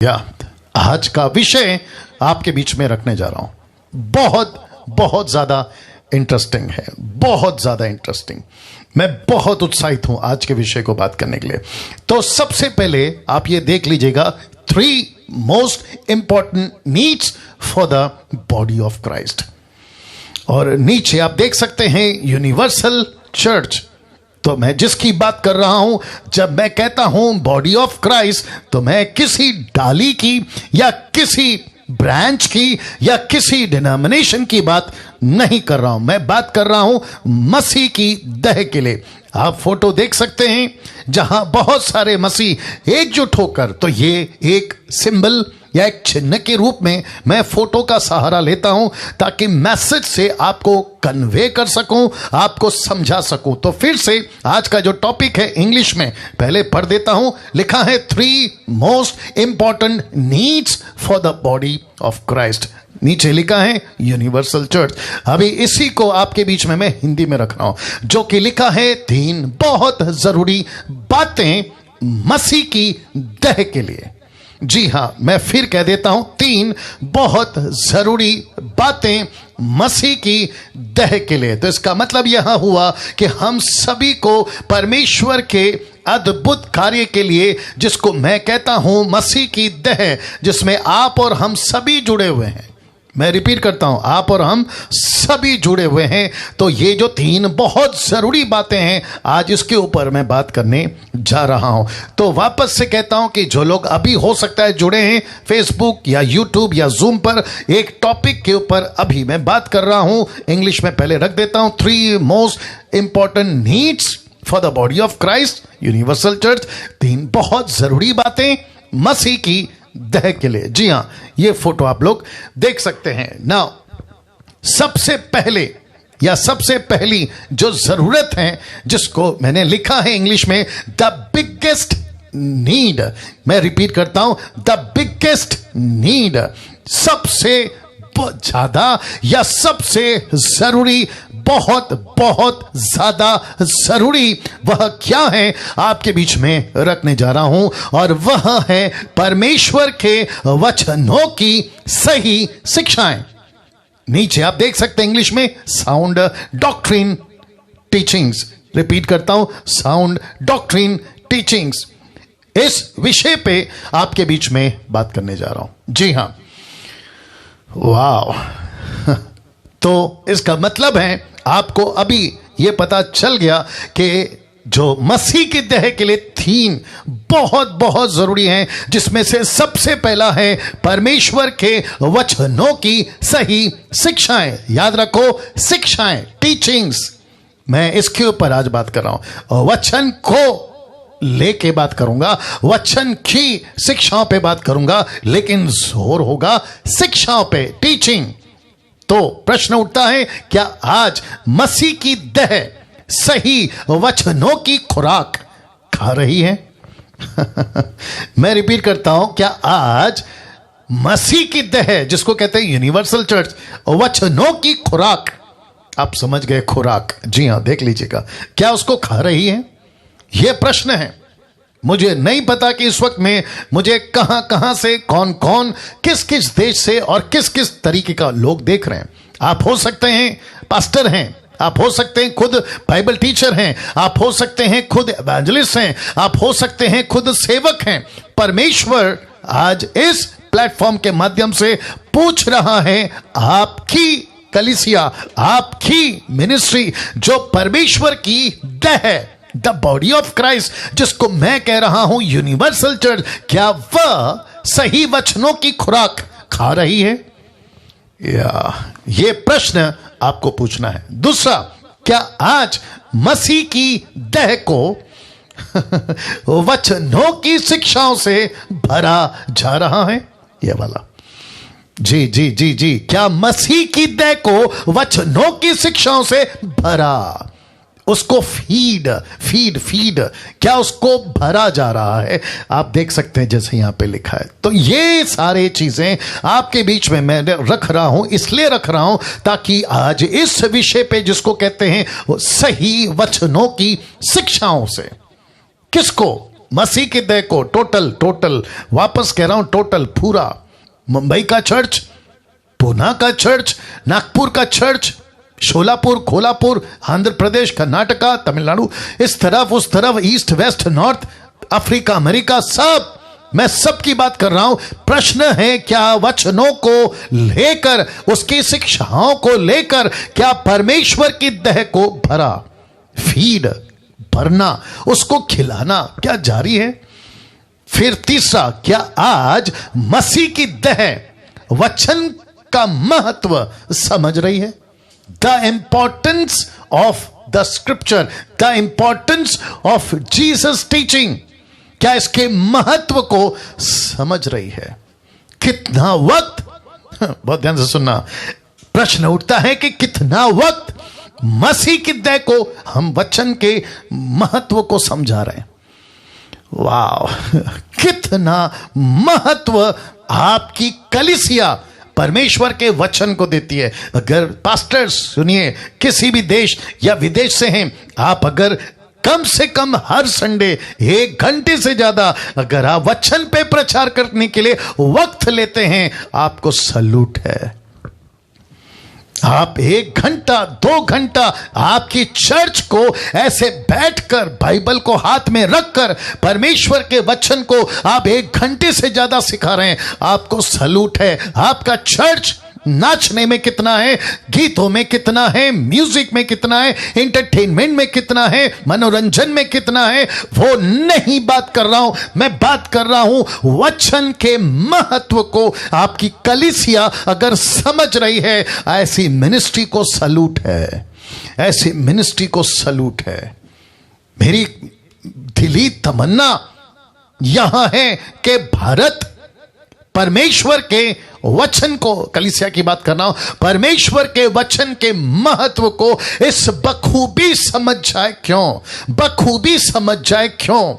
या आज का विषय आपके बीच में रखने जा रहा हूं, बहुत ज्यादा इंटरेस्टिंग है, बहुत ज्यादा इंटरेस्टिंग। मैं बहुत उत्साहित हूं आज के विषय को बात करने के लिए। तो सबसे पहले आप ये देख लीजिएगा, 3 most important needs for the body of Christ. और नीचे आप देख सकते हैं यूनिवर्सल चर्च। तो मैं जिसकी बात कर रहा हूं, जब मैं कहता हूं बॉडी ऑफ क्राइस्ट, तो मैं किसी डाली की या किसी ब्रांच की या किसी डिनोमिनेशन की बात नहीं कर रहा हूं। मैं बात कर रहा हूं मसीह की देह के लिए। आप फोटो देख सकते हैं जहां बहुत सारे मसीह एकजुट होकर, तो ये एक सिंबल या एक चिन्ह के रूप में मैं फोटो का सहारा लेता हूं ताकि मैसेज से आपको कन्वे कर सकूं, आपको समझा सकूं। तो फिर से आज का जो टॉपिक है इंग्लिश में पहले पढ़ देता हूं। लिखा है 3 most important needs for the body of Christ. नीचे लिखा है यूनिवर्सल चर्च। अभी इसी को आपके बीच में मैं हिंदी में रख रहा हूं, जो कि लिखा है 3 बहुत जरूरी बातें मसीह की देह के लिए। जी हां, मैं फिर कह देता हूं, 3 बहुत जरूरी बातें मसीह की देह के लिए। तो इसका मतलब यह हुआ कि हम सभी को परमेश्वर के अद्भुत कार्य के लिए, जिसको मैं कहता हूं मसीह की देह, जिसमें आप और हम सभी जुड़े हुए हैं। मैं रिपीट करता हूं, आप और हम सभी जुड़े हुए हैं। तो ये जो 3 बहुत जरूरी बातें हैं, आज इसके ऊपर मैं बात करने जा रहा हूं। तो वापस से कहता हूं कि जो लोग अभी हो सकता है जुड़े हैं फेसबुक या यूट्यूब या जूम पर, एक टॉपिक के ऊपर अभी मैं बात कर रहा हूं। इंग्लिश में पहले रख देता हूं, 3 most important needs for the body of Christ, universal church. 3 बहुत जरूरी बातें मसीह की देह के लिए। जी हां, ये फोटो आप लोग देख सकते हैं। नाउ सबसे पहले या सबसे पहली जो जरूरत है, जिसको मैंने लिखा है इंग्लिश में द बिगेस्ट नीड, मैं रिपीट करता हूं, द बिगेस्ट नीड, सबसे ज्यादा या सबसे जरूरी, बहुत ज्यादा जरूरी, वह क्या है आपके बीच में रखने जा रहा हूं, और वह है परमेश्वर के वचनों की सही शिक्षाएं। नीचे आप देख सकते हैं इंग्लिश में साउंड डॉक्ट्रिन टीचिंग्स। रिपीट करता हूं, साउंड डॉक्ट्रिन टीचिंग्स। इस विषय पे आपके बीच में बात करने जा रहा हूं। जी हां, वाह। तो इसका मतलब है आपको अभी यह पता चल गया कि जो मसीह की देह के लिए 3 बहुत जरूरी हैं, जिसमें से सबसे पहला है परमेश्वर के वचनों की सही शिक्षाएं। याद रखो, शिक्षाएं, टीचिंग्स। मैं इसके ऊपर आज बात कर रहा हूं, वचन को लेके बात करूंगा, वचन की शिक्षाओं पे बात करूंगा, लेकिन जोर होगा शिक्षाओं पे, टीचिंग। तो प्रश्न उठता है, क्या आज मसीह की देह सही वचनों की खुराक खा रही है? मैं रिपीट करता हूं, क्या आज मसीह की देह, जिसको कहते हैं यूनिवर्सल चर्च, वचनों की खुराक, आप समझ गए, खुराक, जी हां, देख लीजिएगा, क्या उसको खा रही है? यह प्रश्न है। मुझे नहीं पता कि इस वक्त में मुझे कहां से, कौन कौन, किस किस देश से और किस किस तरीके का लोग देख रहे हैं। आप हो सकते हैं पास्टर हैं, आप हो सकते हैं खुद बाइबल टीचर हैं, आप हो सकते हैं खुद एवेंजलिस्ट हैं, आप हो सकते हैं खुद सेवक हैं। परमेश्वर आज इस प्लेटफॉर्म के माध्यम से पूछ रहा है, आपकी कलीसिया, आपकी मिनिस्ट्री, जो परमेश्वर की देह है, द बॉडी ऑफ क्राइस्ट, जिसको मैं कह रहा हूं यूनिवर्सल चर्च, क्या वह सही वचनों की खुराक खा रही है? या यह प्रश्न आपको पूछना है। दूसरा, क्या आज मसीह की देह को वचनों की शिक्षाओं से भरा जा रहा है? यह वाला, जी जी जी जी, क्या मसीह की देह को वचनों की शिक्षाओं से भरा, उसको फीड क्या उसको भरा जा रहा है? आप देख सकते हैं जैसे यहां पे लिखा है। तो ये सारे चीजें आपके बीच में मैं रख रहा हूं, इसलिए रख रहा हूं ताकि आज इस विषय पे, जिसको कहते हैं वो सही वचनों की शिक्षाओं से, किसको? मसीह की देह को टोटल वापस कह रहा हूं, टोटल पूरा, मुंबई का चर्च, पूना का चर्च, नागपुर का चर्च, शोलापुर, खोलापुर, आंध्र प्रदेश, कर्नाटका, तमिलनाडु, इस तरफ उस तरफ, east west north, Africa, America, सब, मैं सब की बात कर रहा हूं। प्रश्न है, क्या वचनों को लेकर, उसकी शिक्षाओं को लेकर, क्या परमेश्वर की देह को भरा, फीड, भरना, उसको खिलाना क्या जारी है? फिर तीसरा, क्या आज मसीह की देह वचन का महत्व समझ रही है? The importance of the scripture, the importance of Jesus teaching, क्या इसके महत्व को समझ रही है? कितना वक्त, बहुत ध्यान से सुनना, प्रश्न उठता है कि कितना वक्त मसीह की देह को हम वचन के महत्व को समझा रहे हैं। वाह, कितना महत्व आपकी कलीसिया परमेश्वर के वचन को देती है। अगर पास्टर्स, सुनिए, किसी भी देश या विदेश से हैं, आप अगर कम से कम हर संडे 1 घंटे से ज्यादा अगर आप वचन पे प्रचार करने के लिए वक्त लेते हैं, आपको सलूट है। आप 1 घंटा 2 घंटा आपकी चर्च को ऐसे बैठकर बाइबल को हाथ में रखकर परमेश्वर के वचन को आप 1 घंटे से ज्यादा सिखा रहे हैं, आपको सलूट है। आपका चर्च नाचने में कितना है, गीतों में कितना है, म्यूजिक में कितना है, एंटरटेनमेंट में कितना है, मनोरंजन में कितना है, वो नहीं बात कर रहा हूं। मैं बात कर रहा हूं वचन के महत्व को आपकी कलीसिया अगर समझ रही है, ऐसी मिनिस्ट्री को सलूट है, ऐसी मिनिस्ट्री को सलूट है। मेरी दिली तमन्ना यहां है कि भारत परमेश्वर के वचन को, कलीसिया की बात कर रहा हूं, परमेश्वर के वचन के महत्व को इस बखूबी समझ जाए। क्यों बखूबी समझ जाए? क्यों?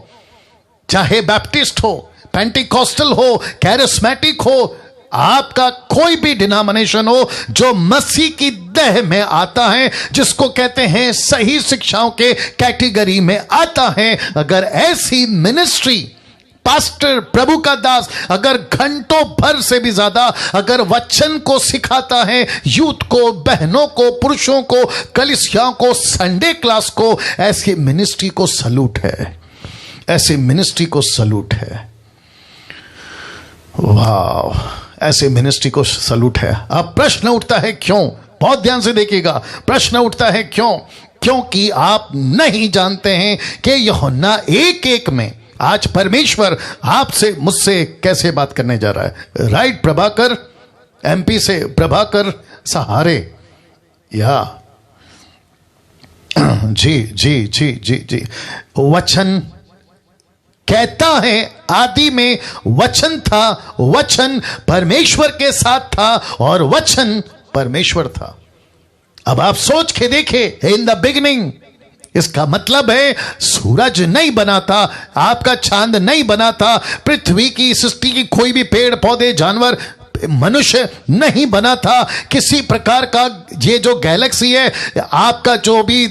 चाहे बैप्टिस्ट हो, पेंटिकॉस्टल हो, कैरिस्मेटिक हो, आपका कोई भी डिनोमिनेशन हो, जो मसीह की देह में आता है, जिसको कहते हैं सही शिक्षाओं के कैटेगरी में आता है, अगर ऐसी मिनिस्ट्री, पास्टर, प्रभु का दास अगर घंटों भर से भी ज्यादा अगर वचन को सिखाता है, यूथ को, बहनों को, पुरुषों को, कलीसियाओं को, संडे क्लास को, ऐसी मिनिस्ट्री को सलूट है, ऐसी मिनिस्ट्री को सलूट है। वाह, ऐसी मिनिस्ट्री को सलूट है। अब प्रश्न उठता है क्यों? बहुत ध्यान से देखिएगा, प्रश्न उठता है क्यों? क्योंकि आप नहीं जानते हैं कि यूहन्ना 1:1 में आज परमेश्वर आपसे, मुझसे कैसे बात करने जा रहा है। राइट प्रभाकर, एमपी से प्रभाकर सहारे, या जी जी जी जी जी, वचन कहता है आदि में वचन था, वचन परमेश्वर के साथ था और वचन परमेश्वर था। अब आप सोच के देखें, इन द बिगिनिंग, इसका मतलब है सूरज नहीं बना था, आपका चांद नहीं बना था, पृथ्वी की सृष्टि की कोई भी पेड़ पौधे जानवर मनुष्य नहीं बना था, किसी प्रकार का ये जो गैलेक्सी है आपका जो भी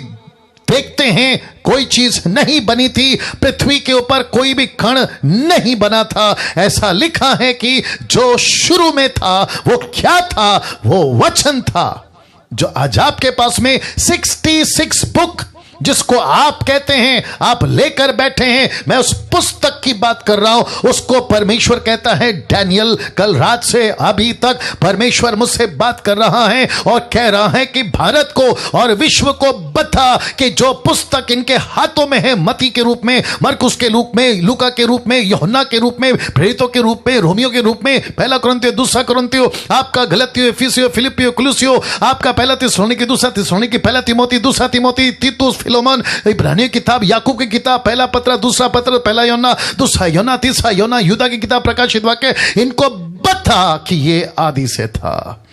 देखते हैं कोई चीज नहीं बनी थी, पृथ्वी के ऊपर कोई भी कण नहीं बना था। ऐसा लिखा है कि जो शुरू में था वो क्या था? वो वचन था। जो आज आपके पास में 66 बुक जिसको आप कहते हैं, आप लेकर बैठे हैं, मैं उस पुस्तक की बात कर रहा हूं। उसको परमेश्वर कहता है, डैनियल कल रात से अभी तक परमेश्वर मुझसे बात कर रहा है और कह रहा है कि भारत को और विश्व को बता कि जो पुस्तक इनके हाथों में है, मती के रूप में, मरकुस के रूप में, लूका के रूप में, यूहन्ना के रूप में, प्रेरितों के रूप में, रोमियो के रूप में, पहला कुरिन्थियों, दूसरा कुरिन्थियों, आपका गलतियों, एफिसियों, फिलिपियों, कुलुसियों, आपका पहला थिस्सलुनीकी, दूसरा थिस्सलुनीकी, पहला तिमोथी, दूसरा तिमोथी, तीतुस, फिलोमन, इब्रानियों की किताब, याकूब की किताब, पहला पत्र, दूसरा पत्र, पहला योना, दूसरा योना, तीसरा योना, यूदा की किताब, प्रकाशित वाक्य, इनको बता कि ये आदि से था,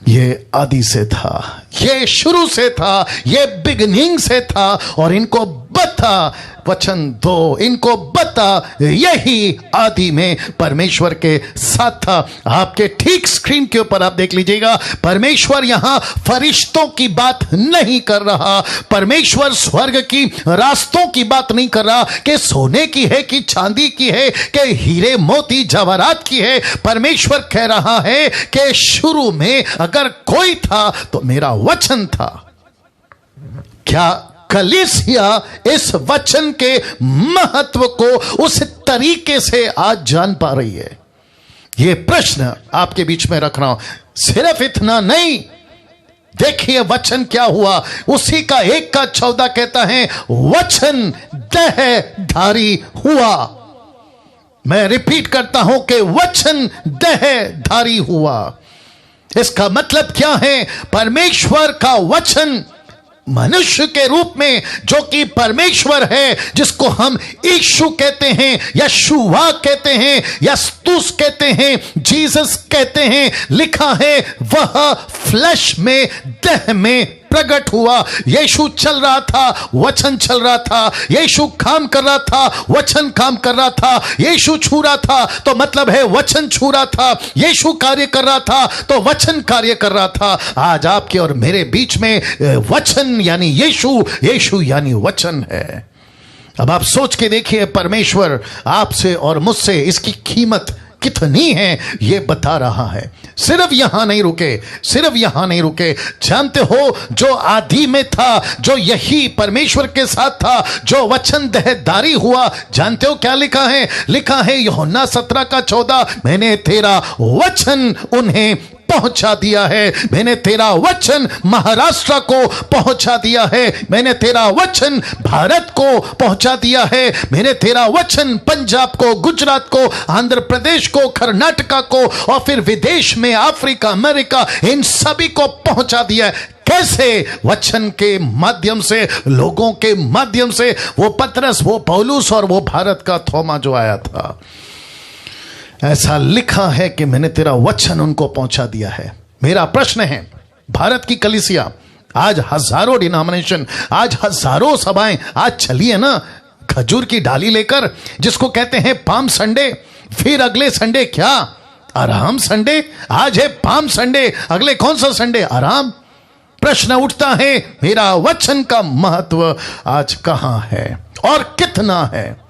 ये आदि से था, ये शुरू से था, ये बिगिनिंग से था, और इनको बता, वचन दो इनको बता। यही आदि में परमेश्वर के साथ था। आपके ठीक स्क्रीन के ऊपर आप देख लीजिएगा, परमेश्वर यहां फरिश्तों की बात नहीं कर रहा, परमेश्वर स्वर्ग की रास्तों की बात नहीं कर रहा कि सोने की है कि चांदी की है कि हीरे मोती जवाहरात की है। परमेश्वर कह रहा है कि शुरू में अगर कोई था तो मेरा वचन था। क्या कलीसिया इस वचन के महत्व को उस तरीके से आज जान पा रही है? यह प्रश्न आपके बीच में रख रहा हूं। सिर्फ इतना नहीं, देखिए वचन क्या हुआ। उसी का 1:14 कहता है, वचन देहधारी हुआ। मैं रिपीट करता हूं कि वचन देहधारी हुआ। इसका मतलब क्या है? परमेश्वर का वचन मनुष्य के रूप में, जो कि परमेश्वर है, जिसको हम यीशु कहते हैं, यशुआ कहते हैं, यस्तुस कहते हैं, जीसस कहते हैं, लिखा है वह फ्लैश में, देह में प्रकट हुआ। यीशु चल रहा था, वचन चल रहा था। यीशु काम कर रहा था, वचन काम कर रहा था। यीशु छू रहा था तो मतलब है वचन छू रहा था। यीशु कार्य कर रहा था तो वचन कार्य कर रहा था। आज आपके और मेरे बीच में वचन यानी यीशु, यीशु यानी वचन है। अब आप सोच के देखिए, परमेश्वर आपसे और मुझसे इसकी कीमत कितनी है ये बता रहा है। सिर्फ यहां नहीं रुके, सिर्फ यहां नहीं रुके। जानते हो, जो आदि में था, जो यही परमेश्वर के साथ था, जो वचन देहधारी हुआ, जानते हो क्या लिखा है? लिखा है यूहन्ना 17:14, मैंने तेरा वचन उन्हें पहुंचा दिया है। मैंने तेरा वचन महाराष्ट्र को पहुंचा दिया है। मैंने तेरा वचन भारत को पहुंचा दिया है। मैंने तेरा वचन पंजाब को, गुजरात को, आंध्र प्रदेश को, कर्नाटका को और फिर विदेश में अफ्रीका, अमेरिका, इन सभी को पहुंचा दिया है। कैसे? वचन के माध्यम से, लोगों के माध्यम से। वो पतरस, वो पौलुस और वो भारत का थोमा जो आया था, ऐसा लिखा है कि मैंने तेरा वचन उनको पहुंचा दिया है। मेरा प्रश्न है, भारत की कलीसिया आज हजारों डिनोमिनेशन, आज हजारों सभाएं आज चली है ना खजूर की डाली लेकर, जिसको कहते हैं पाम संडे। फिर अगले संडे क्या? आराम संडे। आज है पाम संडे, अगले कौन सा संडे? आराम। प्रश्न उठता है, मेरा वचन का महत्व आज कहां है और कितना है?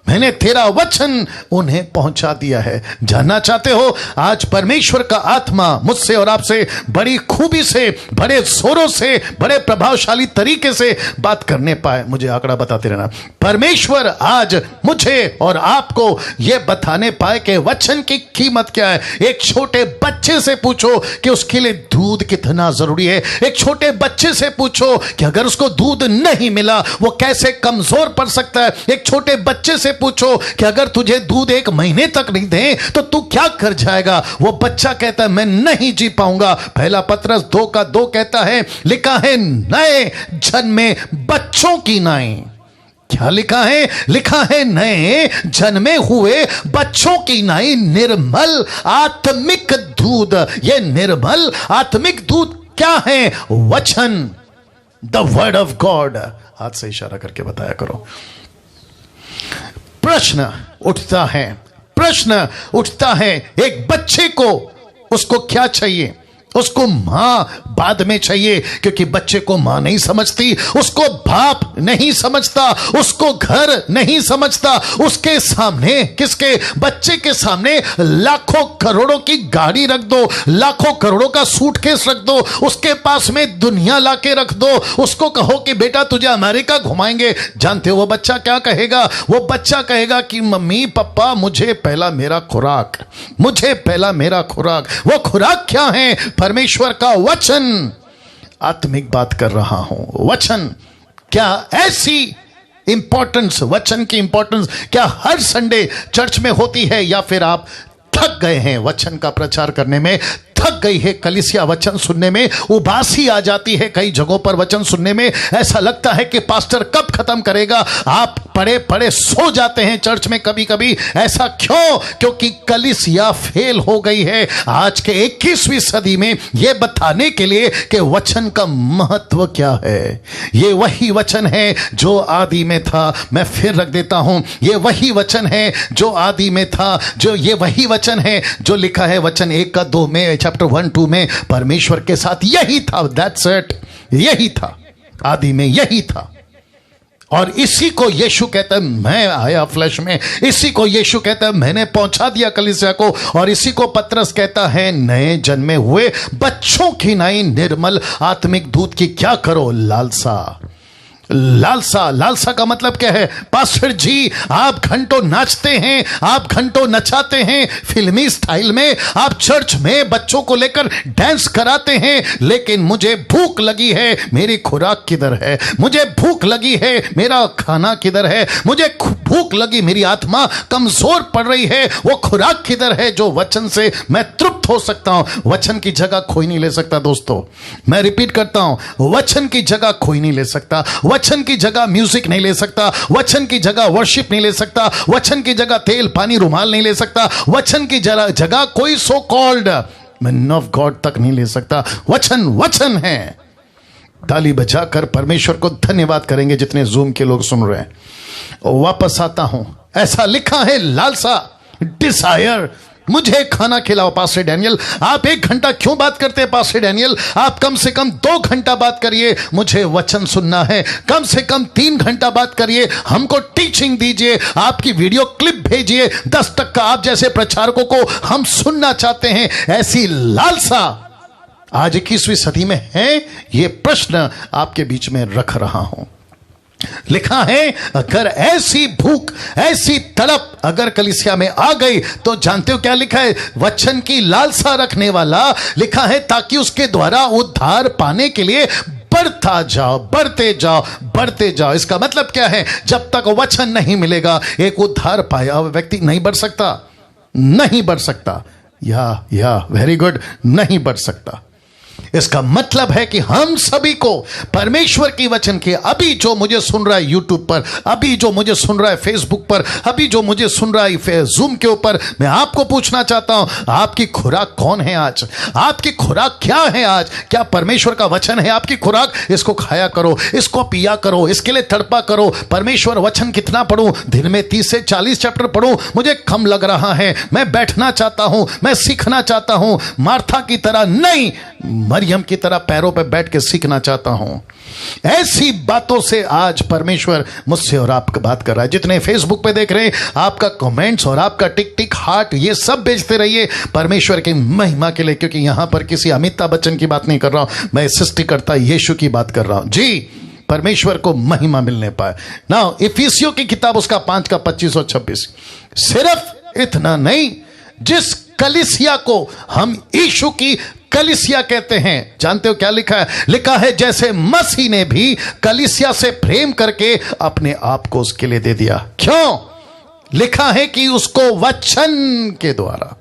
मैंने तेरा वचन उन्हें पहुंचा दिया है। जानना चाहते हो? आज परमेश्वर का आत्मा मुझसे और आपसे बड़ी खूबी से, बड़े जोरों से, बड़े प्रभावशाली तरीके से बात करने पाए। मुझे आंकड़ा बताते रहना। परमेश्वर आज मुझे और आपको यह बताने पाए कि वचन की कीमत क्या है। एक छोटे बच्चे से पूछो कि उसके लिए दूध कितना जरूरी है। एक छोटे बच्चे से पूछो कि अगर उसको दूध नहीं मिला वो कैसे कमजोर पड़ सकता है। एक छोटे बच्चे से पूछो कि अगर तुझे दूध 1 महीने तक नहीं दे तो तू क्या कर जाएगा। वो बच्चा कहता है मैं नहीं जी पाऊंगा। पहला पतरस 2:2 कहता है, लिखा है नए जन्मे बच्चों की नाई। क्या लिखा है? लिखा है नए जन्मे हुए बच्चों की नाई निर्मल आत्मिक दूध। ये निर्मल आत्मिक दूध क्या है? वचन, द वर्ड ऑफ गॉड। हाथ से इशारा करके बताया करो। प्रश्न उठता है, एक बच्चे को उसको क्या चाहिए? उसको मां बाद में चाहिए, क्योंकि बच्चे को मां नहीं समझती, उसको बाप नहीं समझता, उसको घर नहीं समझता। उसके सामने, किसके? बच्चे के सामने लाखों करोड़ों की गाड़ी रख दो, लाखों करोड़ों का सूटकेस रख दो, उसके पास में दुनिया लाके रख दो, उसको कहो कि बेटा तुझे अमेरिका घुमाएंगे। जानते हो वो बच्चा क्या कहेगा? वो बच्चा कहेगा कि मम्मी पापा मुझे पहला मेरा खुराक, मुझे पहला मेरा खुराक। वो खुराक क्या है? परमेश्वर का वचन। आत्मिक बात कर रहा हूं। वचन क्या ऐसी इंपॉर्टेंस, वचन की इंपॉर्टेंस क्या हर संडे चर्च में होती है, या फिर आप थक गए हैं वचन का प्रचार करने में, थक गई है कलीसिया वचन सुनने में, उबासी आ जाती है कई जगहों पर वचन सुनने में। ऐसा लगता है कि पास्टर कब खत्म करेगा। आप पड़े पड़े सो जाते हैं चर्च में कभी कभी। ऐसा क्यों? क्योंकि कलीसिया फेल हो गई है। आज के 21वीं सदी में यह बताने के लिए कि वचन का महत्व क्या है। यह वही वचन है जो आदि में था। मैं फिर रख देता हूं, यह वही वचन है जो आदि में था, जो ये वही वचन है जो लिखा है वचन 1-2 में, चैप्टर 1-2 में। परमेश्वर के साथ यही था, दैट्स इट, यही था, आदि में यही था। और इसी को यीशु कहता है मैं आया फ्लैश में, इसी को यीशु कहता है मैंने पहुंचा दिया कलीसिया को। और इसी को पतरस कहता है नए जन्मे हुए बच्चों की नई निर्मल आत्मिक दूध की क्या करो? लालसा। लालसा, लालसा का मतलब क्या है? पास्टर जी आप घंटों नाचते हैं, आप घंटों नचाते हैं फिल्मी स्टाइल में, आप चर्च में बच्चों को लेकर डांस कराते हैं, लेकिन मुझे भूख लगी है, मेरी खुराक किधर है? मुझे भूख लगी है, मेरा खाना किधर है? मुझे भूख लगी, मेरी आत्मा कमजोर पड़ रही है, वो खुराक किधर है जो वचन से मैं तृप्त हो सकता हूं? वचन की जगह कोई नहीं ले सकता दोस्तों। मैं रिपीट करता हूं, वचन की जगह कोई नहीं ले सकता। वचन की जगह म्यूजिक नहीं ले सकता, वचन की जगह वर्शिप नहीं ले सकता, वचन की जगह तेल पानी रुमाल नहीं ले सकता, वचन की जगह कोई so called man of God तक नहीं ले सकता। वचन वचन है। ताली बजाकर परमेश्वर को धन्यवाद करेंगे जितने जूम के लोग सुन रहे हैं। वापस आता हूं, ऐसा लिखा है लालसा, डिजायर, मुझे खाना खिलाओ। पास्टर डैनियल आप 1 घंटा क्यों बात करते हैं? पास्टर डैनियल आप कम से कम 2 घंटा बात करिए, मुझे वचन सुनना है। कम से कम 3 घंटा बात करिए, हमको टीचिंग दीजिए, आपकी वीडियो क्लिप भेजिए। 10 तक का आप जैसे प्रचारकों को हम सुनना चाहते हैं। ऐसी लालसा आज 21वीं सदी में है। यह प्रश्न आपके बीच में रख रहा हूं। लिखा है अगर ऐसी भूख ऐसी तड़प अगर कलीसिया में आ गई तो जानते हो क्या लिखा है? वचन की लालसा रखने वाला लिखा है ताकि उसके द्वारा उद्धार पाने के लिए बढ़ता जाओ, बढ़ते जाओ, बढ़ते जाओ। इसका मतलब क्या है? जब तक वचन नहीं मिलेगा एक उद्धार पाया हुआ व्यक्ति नहीं बढ़ सकता, नहीं बढ़ सकता। या वेरी गुड, नहीं बढ़ सकता। इसका मतलब है कि हम सभी को परमेश्वर की वचन के, अभी जो मुझे सुन रहा है यूट्यूब पर, अभी जो मुझे सुन रहा है फेसबुक पर, अभी जो मुझे सुन रहा है जूम के ऊपर, मैं आपको पूछना चाहता हूं आपकी खुराक कौन है आज? आपकी खुराक क्या है आज? क्या परमेश्वर का वचन है आपकी खुराक? इसको खाया करो, इसको पिया करो, इसके लिए तड़पा करो। परमेश्वर वचन कितना पढ़ूं? दिन में 30 से 40 चैप्टर पढ़ूं? मुझे कम लग रहा है, मैं बैठना चाहता हूं, मैं सीखना चाहता हूं। मार्था की तरह नहीं, मरियम की तरह पैरों पर बैठ के सीखना चाहता हूं। ऐसी बातों से आज परमेश्वर मुझसे और आपका बात कर रहा है। जितने फेसबुक पे देख रहे हैं, आपका कमेंट्स और आपका टिक टिक हार्ट ये सब भेजते रहिए परमेश्वर की महिमा के लिए, क्योंकि यहां पर किसी अमिताभ बच्चन की बात नहीं कर रहा हूं, मैं सृष्टिकर्ता यीशु की बात कर रहा हूं। जी, परमेश्वर को महिमा मिलने पाए ना। इफिसियों की किताब उसका 5 का 25 और 26। सिर्फ इतना नहीं, जिस कलीसिया को हम यीशु की कलीसिया कहते हैं, जानते हो क्या लिखा है? लिखा है जैसे मसीह ने भी कलीसिया से प्रेम करके अपने आप को उसके लिए दे दिया। क्यों? लिखा है कि उसको वचन के द्वारा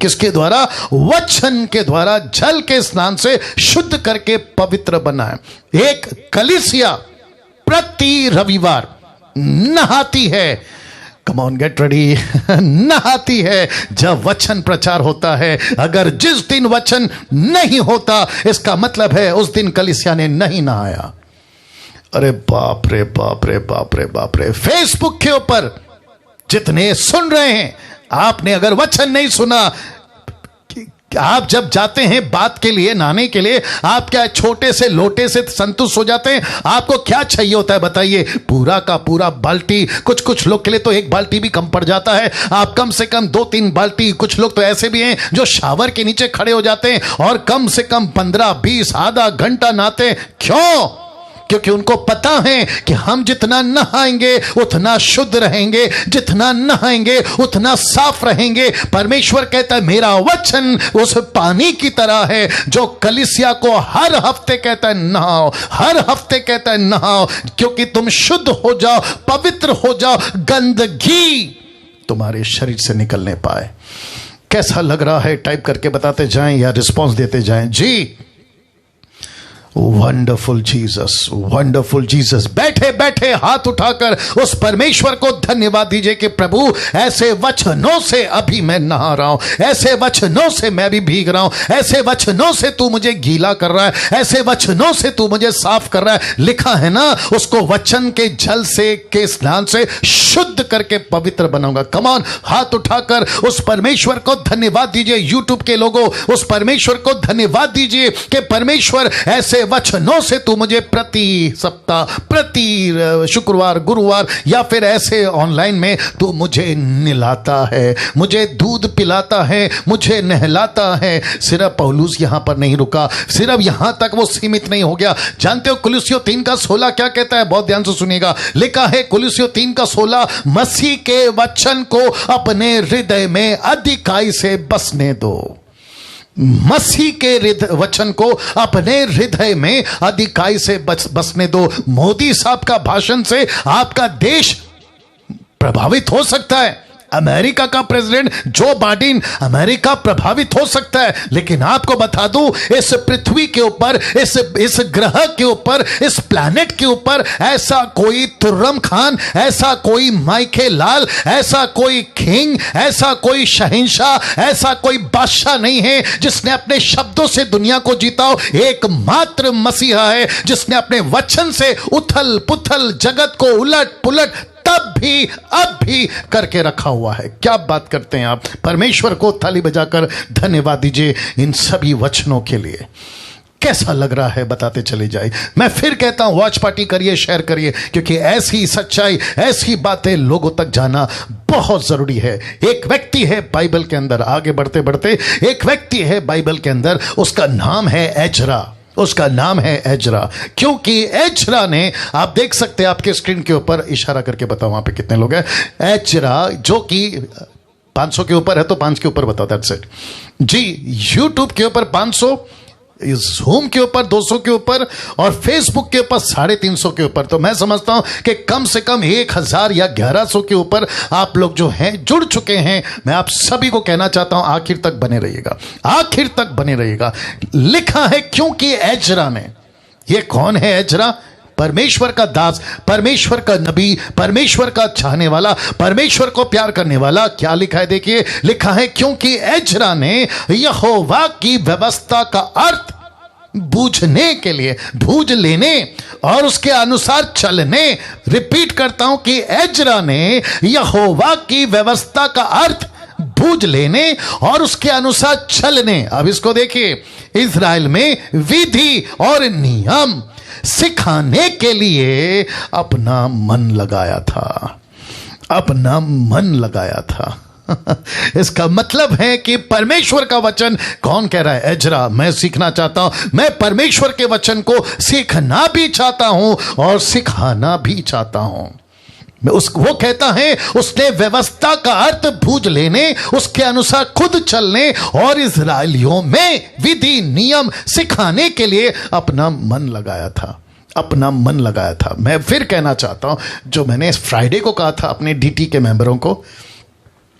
किसके द्वारा? वचन के द्वारा जल के स्नान से शुद्ध करके पवित्र बनाए। एक कलीसिया प्रति रविवार नहाती है, कम ऑन गेट रेडी, नहाती है जब वचन प्रचार होता है। अगर जिस दिन वचन नहीं होता, इसका मतलब है उस दिन कलीसिया ने नहीं नहाया। अरे बाप रे बाप रे बाप रे बाप रे। फेसबुक के ऊपर जितने सुन रहे हैं, आपने अगर वचन नहीं सुना, आप जब जाते हैं बात के लिए, नहाने के लिए, आप क्या छोटे से लोटे से संतुष्ट हो जाते हैं? आपको क्या चाहिए होता है बताइए? पूरा का पूरा बाल्टी। कुछ कुछ लोग के लिए तो 1 बाल्टी भी कम पड़ जाता है। आप कम से कम 2-3 बाल्टी। कुछ लोग तो ऐसे भी हैं जो शावर के नीचे खड़े हो जाते हैं और कम से कम 15-20 आधा घंटा नहाते हैं। क्यों? क्योंकि उनको पता है कि हम जितना नहाएंगे उतना शुद्ध रहेंगे, जितना नहाएंगे उतना साफ रहेंगे। परमेश्वर कहता है मेरा वचन उस पानी की तरह है जो कलीसिया को हर हफ्ते कहता है नहाओ, हर हफ्ते कहता है नहाओ, क्योंकि तुम शुद्ध हो जाओ, पवित्र हो जाओ, गंदगी तुम्हारे शरीर से निकलने पाए। कैसा लग रहा है टाइप करके बताते जाएं या रिस्पॉन्स देते जाएं। जी, वंडरफुल जीसस, वंडरफुल जीसस। बैठे बैठे हाथ उठाकर उस परमेश्वर को धन्यवाद दीजिए कि प्रभु ऐसे वचनों से अभी मैं नहा रहा हूं, ऐसे वचनों से मैं भी भीग रहा हूं, ऐसे वचनों से तू मुझे गीला कर रहा है, ऐसे वचनों से तू मुझे साफ कर रहा है। लिखा है ना, उसको वचन के जल से के स्नान से शुद्ध करके पवित्र बनाऊंगा। कम ऑन, हाथ उठाकर उस परमेश्वर को धन्यवाद दीजिए। यूट्यूब के लोगों, उस परमेश्वर को धन्यवाद दीजिए कि परमेश्वर ऐसे वचनों से तू मुझे प्रति सप्ताह, प्रति शुक्रवार, गुरुवार या फिर ऐसे ऑनलाइन में तू मुझे निलाता है, मुझे दूध पिलाता है, मुझे नहलाता है। सिर्फ पौलुस यहां पर नहीं रुका, सिर्फ यहां तक वो सीमित नहीं हो गया। जानते हो कुलुस्सियों 3:16 क्या कहता है? बहुत ध्यान से सुनिएगा। लिखा है कुलुस्सियों 3:16, मसीह के वचन को अपने हृदय में अधिकाई से बसने दो। मसीह के वचन को अपने हृदय में अधिकाई से बसने दो। मोदी साहब का भाषण से आपका देश प्रभावित हो सकता है, अमेरिका का प्रेसिडेंट जो बाइडेन, अमेरिका प्रभावित हो सकता है, लेकिन आपको बता दूं, इस पृथ्वी के ऊपर, इस ग्रह के ऊपर, इस प्लैनेट के ऊपर ऐसा कोई तुर्रम खान, ऐसा कोई माइके लाल, ऐसा कोई किंग, ऐसा कोई शहंशाह, ऐसा कोई बादशाह नहीं है जिसने अपने शब्दों से दुनिया को जीता हो। एकमात्र मसीहा है जिसने अपने वचन से उथल पुथल जगत को उलट पुलट तब भी अब भी करके रखा हुआ है। क्या बात करते हैं आप? परमेश्वर को ताली बजाकर धन्यवाद दीजिए इन सभी वचनों के लिए। कैसा लग रहा है बताते चले जाए। मैं फिर कहता हूं, वॉच पार्टी करिए, शेयर करिए, क्योंकि ऐसी सच्चाई, ऐसी बातें लोगों तक जाना बहुत जरूरी है। एक व्यक्ति है बाइबल के अंदर, आगे बढ़ते बढ़ते एक व्यक्ति है बाइबल के अंदर, उसका नाम है एजरा। उसका नाम है एजरा, क्योंकि एजरा ने, आप देख सकते हैं आपके स्क्रीन के ऊपर, इशारा करके बताओ वहां पे कितने लोग हैं। एजरा जो कि 500 के ऊपर है तो 5 के ऊपर बताओ, दैट्स इट। जी, यूट्यूब के ऊपर 500, ज़ूम के ऊपर 200 के ऊपर और फेसबुक के ऊपर 350 के ऊपर। तो मैं समझता हूं कि कम से कम 1000 या 1100 के ऊपर आप लोग जो हैं जुड़ चुके हैं। मैं आप सभी को कहना चाहता हूं, आखिर तक बने रहिएगा, आखिर तक बने रहिएगा। लिखा है क्योंकि एजरा ने, ये कौन है एजरा? परमेश्वर का दास, परमेश्वर का नबी, परमेश्वर का चाहने वाला, परमेश्वर को प्यार करने वाला। क्या लिखा है देखिए, लिखा है क्योंकि एजरा ने यहोवा की व्यवस्था का अर्थ बूझने के लिए, बूझ लेने और उसके अनुसार चलने, रिपीट करता हूं कि एजरा ने यहोवा की व्यवस्था का अर्थ बूझ लेने और उसके अनुसार चलने। अब इसको देखिए, इज़राइल में विधि और नियम सिखाने के लिए अपना मन लगाया था, अपना मन लगाया था। इसका मतलब है कि परमेश्वर का वचन, कौन कह रहा है? एजरा। मैं सीखना चाहता हूं, मैं परमेश्वर के वचन को सीखना भी चाहता हूं और सिखाना भी चाहता हूं। वो कहता है उसने व्यवस्था का अर्थ बूझ लेने, उसके अनुसार खुद चलने और इजराइलियों में विधि नियम सिखाने के लिए अपना मन लगाया था, अपना मन लगाया था। मैं फिर कहना चाहता हूं, जो मैंने फ्राइडे को कहा था अपने डीटी के मेंबरों को,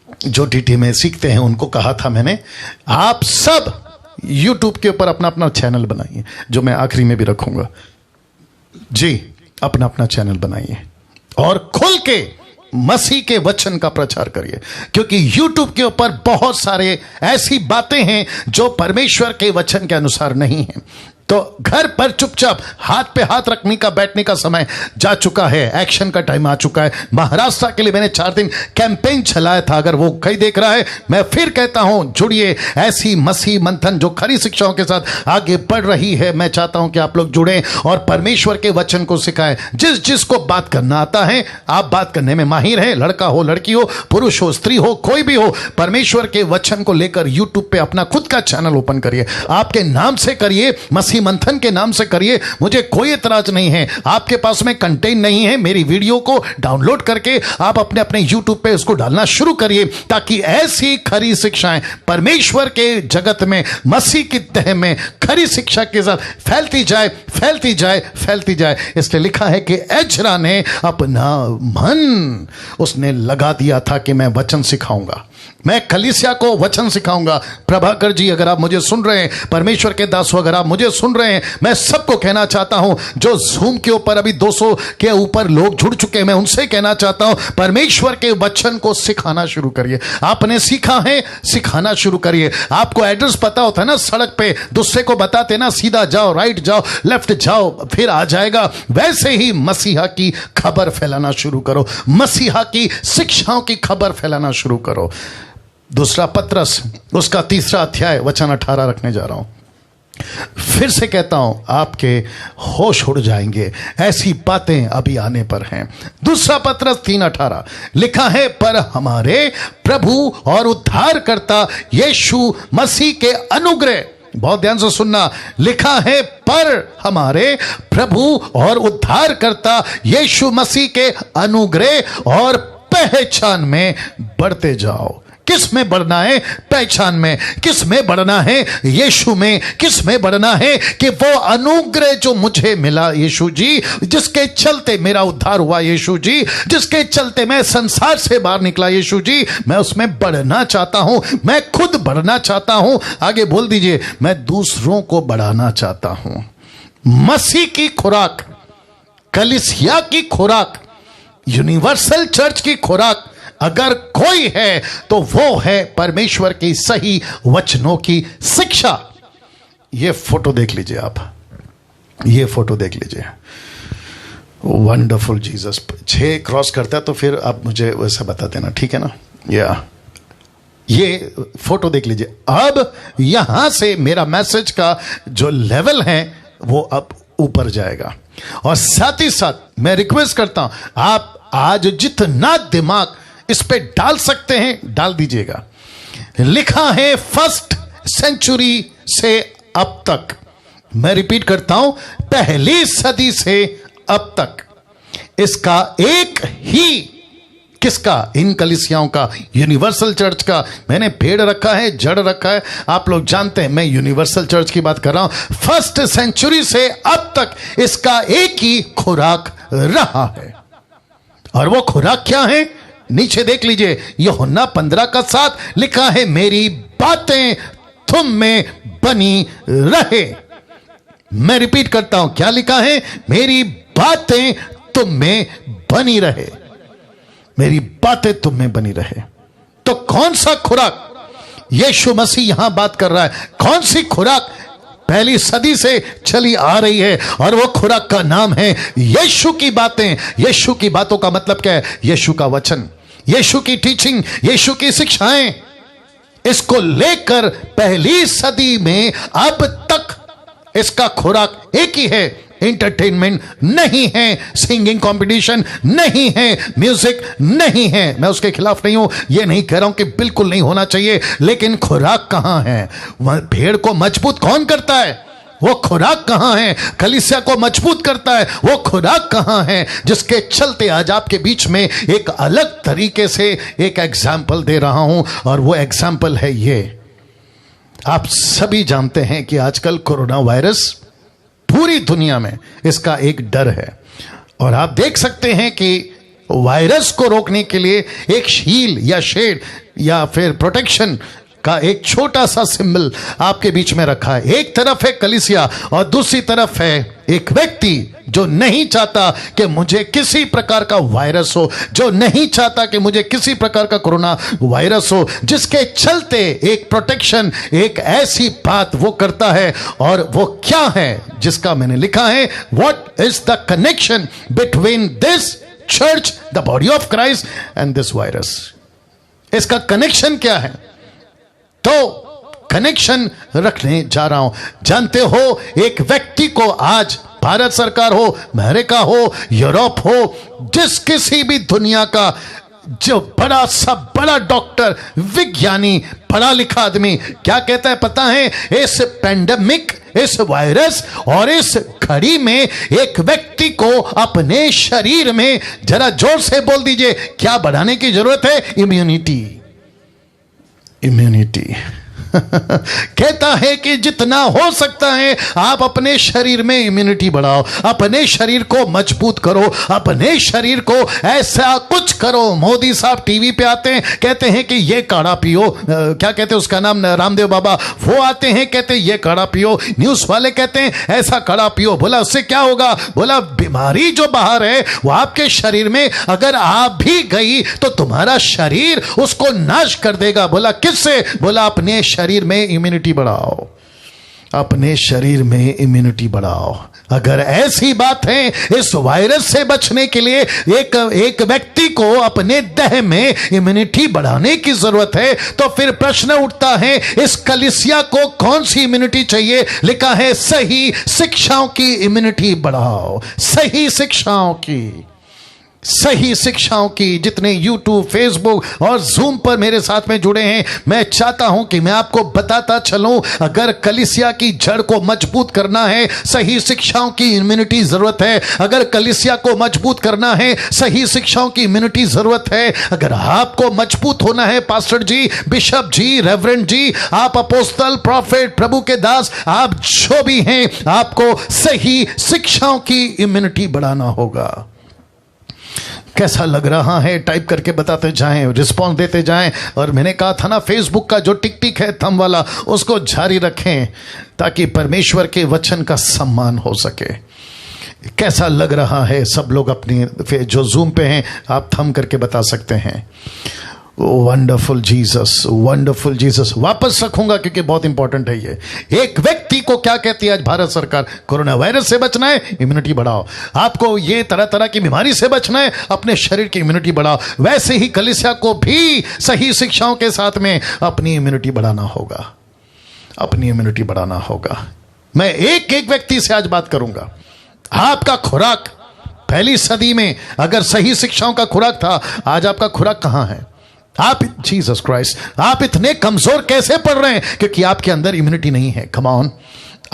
जो डीटी में सीखते हैं, उनको कहा था मैंने, आप सब यूट्यूब के ऊपर अपना अपना चैनल बनाइए, जो मैं आखिरी में भी रखूंगा। जी, अपना अपना चैनल बनाइए और खुल के मसीह के वचन का प्रचार करिए, क्योंकि YouTube के ऊपर बहुत सारे ऐसी बातें हैं जो परमेश्वर के वचन के अनुसार नहीं है। तो घर पर चुपचाप हाथ पे हाथ रखने का, बैठने का समय जा चुका है, एक्शन का टाइम आ चुका है। महाराष्ट्र के लिए मैंने 4 दिन कैंपेन चलाया था, अगर वो कहीं देख रहा है, मैं फिर कहता हूं, जुड़िए। ऐसी मसीह मंथन जो खरी शिक्षाओं के साथ आगे बढ़ रही है, मैं चाहता हूं कि आप लोग जुड़ें और परमेश्वर के वचन को सिखाएं। जिसको बात करना आता है, आप बात करने में माहिर हैं, लड़का हो, लड़की हो, पुरुष हो, स्त्री हो, कोई भी हो, परमेश्वर के वचन को लेकर यूट्यूब पे अपना खुद का चैनल ओपन करिए। आपके नाम से करिए, मसीह मंथन के नाम से करिए, मुझे कोई एतराज नहीं है। आपके पास में कंटेंट नहीं है, मेरी वीडियो को डाउनलोड करके आप अपने अपने यूट्यूब पे उसको डालना शुरू करिए, ताकि ऐसी खरी शिक्षाएं परमेश्वर के जगत में, मसीह की तह में खरी शिक्षा के साथ फैलती जाए, फैलती जाए, फैलती जाए। इसलिए लिखा है कि एजरा ने अपना मन उसने लगा दिया था कि मैं वचन सिखाऊंगा, मैं कलीसिया को वचन सिखाऊंगा। प्रभाकर जी अगर आप मुझे सुन रहे हैं, परमेश्वर के दासों अगर आप मुझे सुन रहे हैं, मैं सबको कहना चाहता हूं, जो जूम के ऊपर अभी 200 के ऊपर लोग जुड़ चुके हैं, मैं उनसे कहना चाहता हूं, परमेश्वर के वचन को सिखाना शुरू करिए। आपने सीखा है, सिखाना शुरू करिए। आपको एड्रेस पता होता है ना, सड़क पे दूसरे को बताते ना, सीधा जाओ, राइट जाओ, लेफ्ट जाओ, फिर आ जाएगा। वैसे ही मसीहा की खबर फैलाना शुरू करो, मसीहा की शिक्षाओं की खबर फैलाना शुरू करो। दूसरा पत्रस उसका 3 अध्याय वचन 18 रखने जा रहा हूं। फिर से कहता हूं, आपके होश उड़ जाएंगे, ऐसी बातें अभी आने पर हैं। दूसरा पत्रस 3:18 लिखा है, पर हमारे प्रभु और उद्धारकर्ता यीशु मसीह के अनुग्रह, बहुत ध्यान से सुनना, लिखा है पर हमारे प्रभु और उद्धारकर्ता यीशु मसीह के अनुग्रह और पहचान में बढ़ते जाओ। किस में बढ़ना है? पहचान में। किस में बढ़ना है? यीशु में। किस में बढ़ना है? कि वो अनुग्रह जो मुझे मिला यीशु जी, जिसके चलते मेरा उद्धार हुआ यीशु जी, जिसके चलते मैं संसार से बाहर निकला यीशु जी, मैं उसमें बढ़ना चाहता हूं, मैं खुद बढ़ना चाहता हूं। आगे बोल दीजिए, मैं दूसरों को बढ़ाना चाहता हूं। मसीह की खुराक, कलीसिया की खुराक, यूनिवर्सल चर्च की खुराक अगर कोई है तो वो है परमेश्वर की सही वचनों की शिक्षा। ये फोटो देख लीजिए आप, ये फोटो देख लीजिए, वंडरफुल जीसस। 6 क्रॉस करता है तो फिर आप मुझे वैसा बता देना, ठीक है ना? ये फोटो देख लीजिए। अब यहां से मेरा मैसेज का जो लेवल है वो अब ऊपर जाएगा। और साथ ही साथ मैं रिक्वेस्ट करता हूं, आप आज जितना दिमाग इस पे डाल सकते हैं डाल दीजिएगा। लिखा है फर्स्ट सेंचुरी से अब तक, मैं रिपीट करता हूं, पहली सदी से अब तक। इसका एक ही, किसका? इन कलीसियाओं का, यूनिवर्सल चर्च का। मैंने पेड़ रखा है, जड़ रखा है, आप लोग जानते हैं मैं यूनिवर्सल चर्च की बात कर रहा हूं। फर्स्ट सेंचुरी से अब तक इसका एक ही खुराक रहा है। और वो खुराक क्या है? नीचे देख लीजिए, यूहन्ना 15:7 लिखा है, मेरी बातें तुम में बनी रहे। मैं रिपीट करता हूं, क्या लिखा है? मेरी बातें तुम में बनी रहे, मेरी बातें तुम में बनी रहे। तो कौन सा खुराक? यीशु मसीह यहां बात कर रहा है। कौन सी खुराक? पहली सदी से चली आ रही है, और वो खुराक का नाम है यीशु की बातें। यीशु की बातों का मतलब क्या है? यीशु का वचन, यीशु की टीचिंग, यीशु की शिक्षाएं। इसको लेकर पहली सदी में अब तक इसका खुराक एक ही है। एंटरटेनमेंट नहीं है, सिंगिंग कंपटीशन नहीं है, म्यूजिक नहीं है। मैं उसके खिलाफ नहीं हूं, ये नहीं कह रहा हूं कि बिल्कुल नहीं होना चाहिए, लेकिन खुराक कहां है? भेड़ को मजबूत कौन करता है? वो खुराक कहां है? कलीसिया को मजबूत करता है वो खुराक कहां है? जिसके चलते आज आपके बीच में एक अलग तरीके से एक एग्जाम्पल दे रहा हूं, और वो एग्जाम्पल है ये। आप सभी जानते हैं कि आजकल कोरोना वायरस पूरी दुनिया में इसका एक डर है, और आप देख सकते हैं कि वायरस को रोकने के लिए एक शील या शेड या फिर प्रोटेक्शन का एक छोटा सा सिंबल आपके बीच में रखा है। एक तरफ है कलीसिया और दूसरी तरफ है एक व्यक्ति जो नहीं चाहता कि मुझे किसी प्रकार का वायरस हो, जो नहीं चाहता कि मुझे किसी प्रकार का कोरोना वायरस हो, जिसके चलते एक प्रोटेक्शन, एक ऐसी बात वो करता है। और वो क्या है? जिसका मैंने लिखा है, what is the connection between this church, the body of Christ, and this virus? इसका कनेक्शन क्या है? तो कनेक्शन रखने जा रहा हूं। जानते हो, एक व्यक्ति को आज भारत सरकार हो, अमेरिका हो, यूरोप हो, जिस किसी भी दुनिया का जो बड़ा सा बड़ा डॉक्टर, विज्ञानी, पढ़ा लिखा आदमी क्या कहता है पता है? इस पेंडेमिक, इस वायरस और इस घड़ी में एक व्यक्ति को अपने शरीर में, जरा जोर से बोल दीजिए, क्या बढ़ाने की जरूरत है? इम्यूनिटी। इम्यूनिटी। कहता है कि जितना हो सकता है आप अपने शरीर में इम्यूनिटी बढ़ाओ, अपने शरीर को मजबूत करो, अपने शरीर को ऐसा कुछ करो। मोदी साहब टीवी पे आते हैं, कहते हैं कि ये काढ़ा पियो, क्या कहते हैं उसका नाम, रामदेव बाबा, वो आते हैं कहते हैं ये काढ़ा पियो। न्यूज वाले कहते हैं ऐसा काढ़ा पियो। बोला उससे क्या होगा? बोला बीमारी जो बाहर है वो आपके शरीर में अगर आप भी गई तो तुम्हारा शरीर उसको नाश कर देगा। बोला किससे? बोला अपने शरीर में इम्यूनिटी बढ़ाओ, अपने शरीर में इम्यूनिटी बढ़ाओ। अगर ऐसी बात है इस वायरस से बचने के लिए एक व्यक्ति को अपने देह में इम्यूनिटी बढ़ाने की जरूरत है, तो फिर प्रश्न उठता है इस कलीसिया को कौन सी इम्यूनिटी चाहिए? लिखा है सही शिक्षाओं की इम्यूनिटी बढ़ाओ, सही शिक्षाओं की, सही शिक्षाओं की। जितने यूट्यूब, फेसबुक और जूम पर मेरे साथ में जुड़े हैं, मैं चाहता हूं कि मैं आपको बताता चलूं, अगर कलीसिया की जड़ को मजबूत करना है, सही शिक्षाओं की इम्यूनिटी जरूरत है। अगर कलीसिया को मजबूत करना है, सही शिक्षाओं की इम्यूनिटी जरूरत है। अगर आपको मजबूत होना है, पास्टर जी, बिशप जी, रेवरेंड जी, आप अपोस्तल, प्रॉफिट, प्रभु के दास, आप जो भी हैं, आपको सही शिक्षाओं की इम्यूनिटी बढ़ाना होगा। कैसा लग रहा है? टाइप करके बताते जाएं, रिस्पॉन्स देते जाएं। और मैंने कहा था ना, फेसबुक का जो टिक टिक है थंब वाला, उसको जारी रखें ताकि परमेश्वर के वचन का सम्मान हो सके। कैसा लग रहा है? सब लोग अपनी जो जूम पे हैं आप थंब करके बता सकते हैं। Wonderful Jesus, wonderful Jesus. वापस रखूंगा क्योंकि बहुत इंपॉर्टेंट है ये। एक व्यक्ति को क्या कहती है आज भारत सरकार? कोरोना वायरस से बचना है, इम्यूनिटी बढ़ाओ। आपको ये तरह तरह की बीमारी से बचना है, अपने शरीर की इम्यूनिटी बढ़ाओ। वैसे ही कलीसिया को भी सही शिक्षाओं के साथ में अपनी इम्यूनिटी बढ़ाना होगा, अपनी इम्यूनिटी बढ़ाना होगा। मैं एक एक व्यक्ति से आज बात करूंगा। आपका खुराक पहली सदी में अगर सही शिक्षाओं का खुराक था, आज आपका खुराक कहां है? आप, जीसस क्राइस्ट, आप इतने कमजोर कैसे पड़ रहे हैं? क्योंकि आपके अंदर इम्यूनिटी नहीं है। कम ऑन,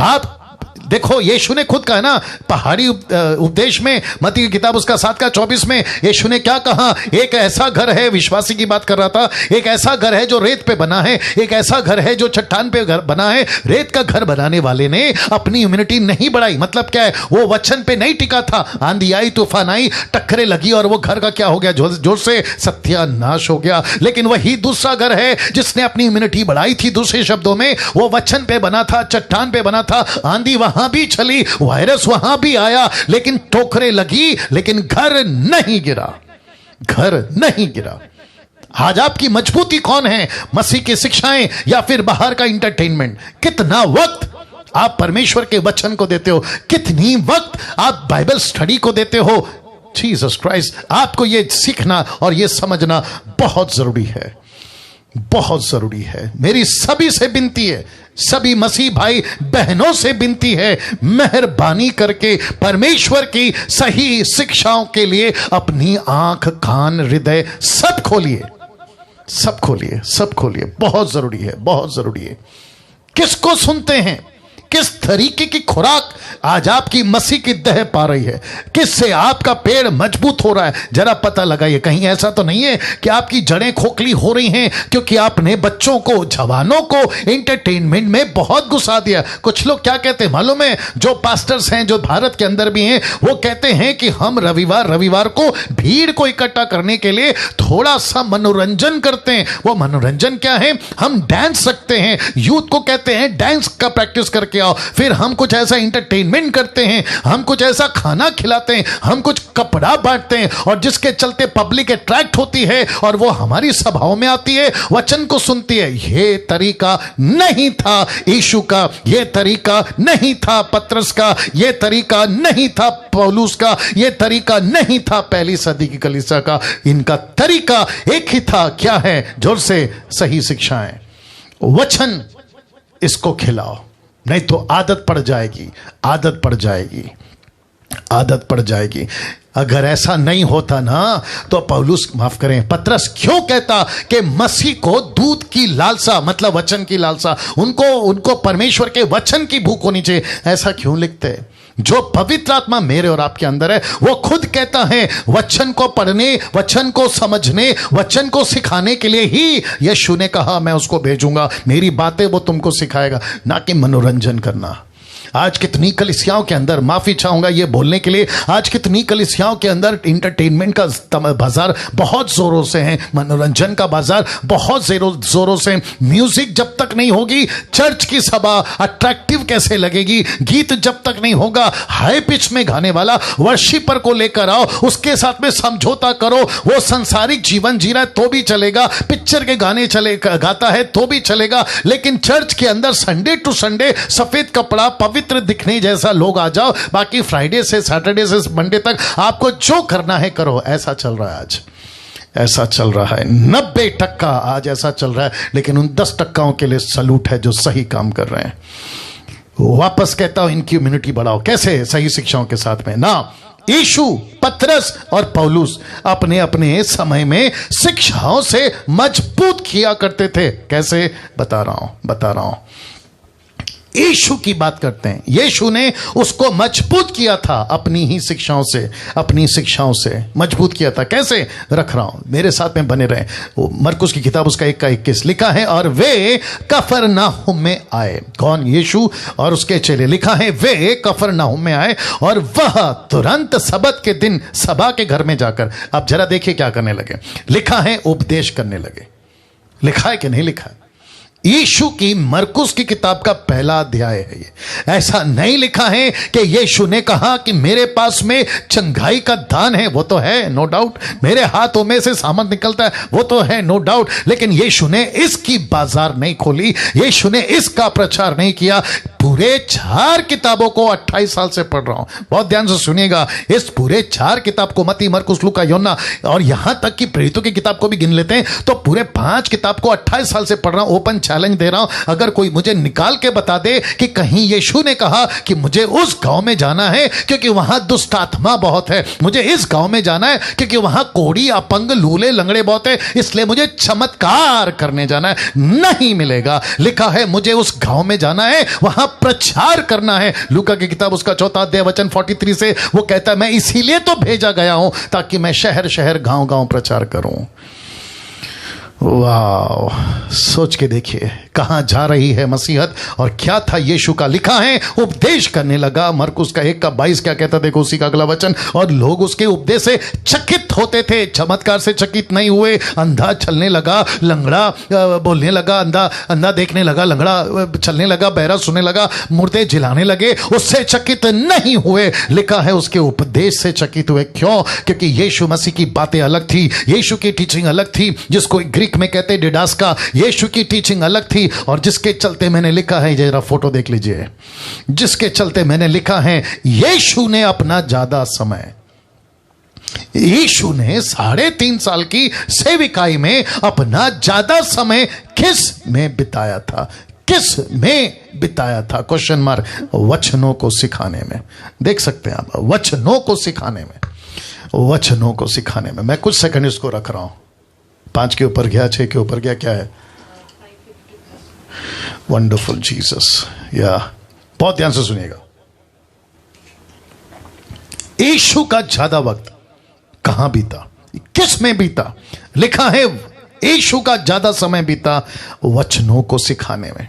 आप देखो, यीशु ने खुद कहा ना, पहाड़ी उपदेश में, मत्ती की किताब उसका 7:24 में यीशु ने क्या कहा? एक ऐसा घर है, विश्वासी की बात कर रहा था, एक ऐसा घर है जो रेत पे बना है, एक ऐसा घर है जो चट्टान पे घर बना है। रेत का घर बनाने वाले ने अपनी इम्यूनिटी नहीं बढ़ाई। मतलब क्या है? वो वचन पे नहीं टिका था। आंधी आई, तूफान आई, टक्करें लगी और वो घर का क्या हो गया? जोर से सत्यानाश हो गया। लेकिन वही दूसरा घर है जिसने अपनी इम्यूनिटी बढ़ाई थी। दूसरे शब्दों में, वो वचन पे बना था, चट्टान पे बना था, आंधी वहां भी चली, वायरस वहां भी आया, लेकिन ठोकरें लगी, लेकिन घर नहीं गिरा, घर नहीं गिरा। आज आपकी मजबूती कौन है? मसीह की शिक्षाएं या फिर बाहर का इंटरटेनमेंट? कितना वक्त आप परमेश्वर के वचन को देते हो? कितनी वक्त आप बाइबल स्टडी को देते हो? जीसस क्राइस्ट, आपको यह सीखना और यह समझना बहुत जरूरी है, बहुत जरूरी है। मेरी सभी से विनती है, सभी मसीह भाई बहनों से विनती है, मेहरबानी करके परमेश्वर की सही शिक्षाओं के लिए अपनी आंख, कान, हृदय सब खोलिए, सब खोलिए, सब खोलिए। बहुत जरूरी है, बहुत जरूरी है। किसको सुनते हैं? किस तरीके की खुराक आज आपकी मसीह की देह पा रही है? किससे आपका पेड़ मजबूत हो रहा है? जरा पता लगाइए। कहीं ऐसा तो नहीं है कि आपकी जड़ें खोखली हो रही हैं क्योंकि आपने बच्चों को, जवानों को इंटरटेनमेंट में बहुत घुसा दिया। कुछ लोग क्या कहते हैं मालूम है? जो पास्टर्स हैं, जो भारत के अंदर भी हैं, वो कहते हैं कि हम रविवार को भीड़ को इकट्ठा करने के लिए थोड़ा सा मनोरंजन करते हैं। वो मनोरंजन क्या है? हम डांस रखते हैं, यूथ को कहते हैं डांस का प्रैक्टिस करके आओ। फिर हम कुछ ऐसा इंटरटेनमेंट करते हैं, हम कुछ ऐसा खाना खिलाते हैं, हम कुछ कपड़ा बांटते हैं, और जिसके चलते पब्लिक अट्रैक्ट होती है और वो हमारी सभाओं में आती है, वचन को सुनती है। ये तरीका नहीं था यीशु का, ये तरीका नहीं था पतरस का, ये तरीका नहीं था पौलुस का, ये तरीका नहीं था पहली सदी की कलीसिया का। इनका तरीका एक ही था। क्या है? जोर से, सही शिक्षाएं, वचन, इसको खिलाओ, नहीं तो आदत पड़ जाएगी, आदत पड़ जाएगी, आदत पड़ जाएगी। अगर ऐसा नहीं होता ना तो पौलुस, माफ करें, पतरस क्यों कहता कि मसीह को दूध की लालसा, मतलब वचन की लालसा, उनको परमेश्वर के वचन की भूख होनी चाहिए? ऐसा क्यों लिखते? जो पवित्र आत्मा मेरे और आपके अंदर है, वो खुद कहता है वचन को पढ़ने, वचन को समझने, वचन को सिखाने के लिए ही यीशु ने कहा मैं उसको भेजूंगा, मेरी बातें वो तुमको सिखाएगा, ना कि मनोरंजन करना। आज कितनी कलीसियाओं के अंदर, माफी चाहूंगा ये बोलने के लिए, आज कितनी कलीसियाओं के अंदर इंटरटेनमेंट का बाजार बहुत जोरों से है, मनोरंजन का बाजार बहुत जोरों से। म्यूजिक जब तक नहीं होगी, चर्च की सभा अट्रैक्टिव कैसे लगेगी? गीत जब तक नहीं होगा, हाई पिच में गाने वाला वर्शिपर को लेकर आओ, उसके साथ में समझौता करो, वो संसारिक जीवन जी रहा है तो भी चलेगा, पिक्चर के गाने चले गाता है तो भी चलेगा, लेकिन चर्च के अंदर संडे टू संडे सफेद कपड़ा पवित्र दिखने जैसा लोग आ जाओ, बाकी फ्राइडे से सैटरडे से मंडे तक आपको जो करना है करो। ऐसा चल रहा है आज, ऐसा चल रहा है। 90% आज ऐसा चल रहा है, लेकिन उन 10% के लिए सलूट है जो सही काम कर रहे हैं। वापस कहता हूं, इनकी इम्यूनिटी बढ़ाओ। कैसे? सही शिक्षाओं के साथ में ना। यीशु, पतरस और पौलुस अपने अपने समय में शिक्षाओं से मजबूत किया करते थे। कैसे? बता रहा हूं। यीशु की बात करते हैं, यीशु ने उसको मजबूत किया था अपनी ही शिक्षाओं से, अपनी शिक्षाओं से मजबूत किया था। कैसे? रख रहा हूं, मेरे साथ में बने रहे। मरकुस की किताब उसका 1:21 लिखा है, और वे कफरनाहुम में आए। कौन? यीशु और उसके चेले। लिखा है वे कफरनाहुम में आए और वह तुरंत सबत के दिन सभा के घर में जाकर, अब जरा देखिए क्या करने लगे। लिखा है उपदेश करने लगे। लिखा है कि नहीं लिखा? यीशु की मरकुस की किताब का पहला अध्याय है ये। ऐसा नहीं लिखा है कि यीशु ने कहा कि मेरे पास में चंगाई का दान है, वो तो है नो डाउट, मेरे हाथों में से सामान निकलता है, वो तो है नो डाउट, लेकिन यीशु ने इसकी बाजार नहीं खोली, यीशु ने इसका प्रचार नहीं किया। पूरे 4 किताबों को 28 साल से पढ़ रहा हूं, बहुत ध्यान से सुनिएगा। इस पूरे 4 किताब को, मत्ती, मरकुस, लूका, योहन्ना और यहां तक कि प्रेरितों की किताब को भी गिन लेते हैं, तो पूरे 5 किताब को 28 साल से पढ़ रहा हूं। ओपन चैलेंज दे रहा हूं, अगर कोई मुझे निकाल के बता दे कि कहीं यीशु ने कहा कि मुझे उस गांव में जाना है क्योंकि वहां दुष्ट आत्मा बहुत है, मुझे इस गांव में जाना है क्योंकि वहां कोढ़ी, अपंग, लूले, लंगड़े बहुत है, इसलिए मुझे चमत्कार करने जाना है, नहीं मिलेगा। लिखा है मुझे उस गांव में जाना है, वहां प्रचार करना है। लूका की किताब उसका 4 अध्याय वचन 43 से वो कहता है मैं इसीलिए तो भेजा गया हूं ताकि मैं शहर शहर गांव गांव प्रचार करूं। वाह, सोच के देखिए कहां जा रही है मसीहत और क्या था यीशु का। लिखा है उपदेश करने लगा। मरकुस का 1:22 क्या कहता देखो, उसी का अगला वचन, और लोग उसके उपदेश से चकित होते थे, चमत्कार से चकित नहीं हुए। अंधा चलने लगा, लंगड़ा बोलने लगा, अंधा देखने लगा, लंगड़ा चलने लगा, बहरा सुनने लगा, मुर्दे जिलाने लगे, उससे चकित नहीं हुए। लिखा है उसके उपदेश से चकित हुए। क्यों? क्योंकि यीशु मसीह की बातें अलग थी, यीशु की टीचिंग अलग थी, जिसको ग्रीक में कहते डिडास्का। यीशु की टीचिंग अलग थी, और जिसके चलते मैंने लिखा है, जरा फोटो देख लीजिए, जिसके चलते मैंने लिखा है यीशु ने अपना ज्यादा समय, यीशु ने 3.5 साल की सेविकाई में अपना ज्यादा समय किस में बिताया था? किस में बिताया था? Question mark. वचनों को सिखाने में। देख सकते हैं आप, वचनों को सिखाने में, वचनों को सिखाने में। मैं कुछ सेकंड इसको रख रहा हूं। 5 के ऊपर गया, 6 के ऊपर गया, क्या है? Wonderful Jesus. या बहुत ध्यान से सुनिएगा। यीशु का ज्यादा वक्त कहां बीता, किस में बीता? लिखा है यीशु का ज्यादा समय बीता वचनों को सिखाने में।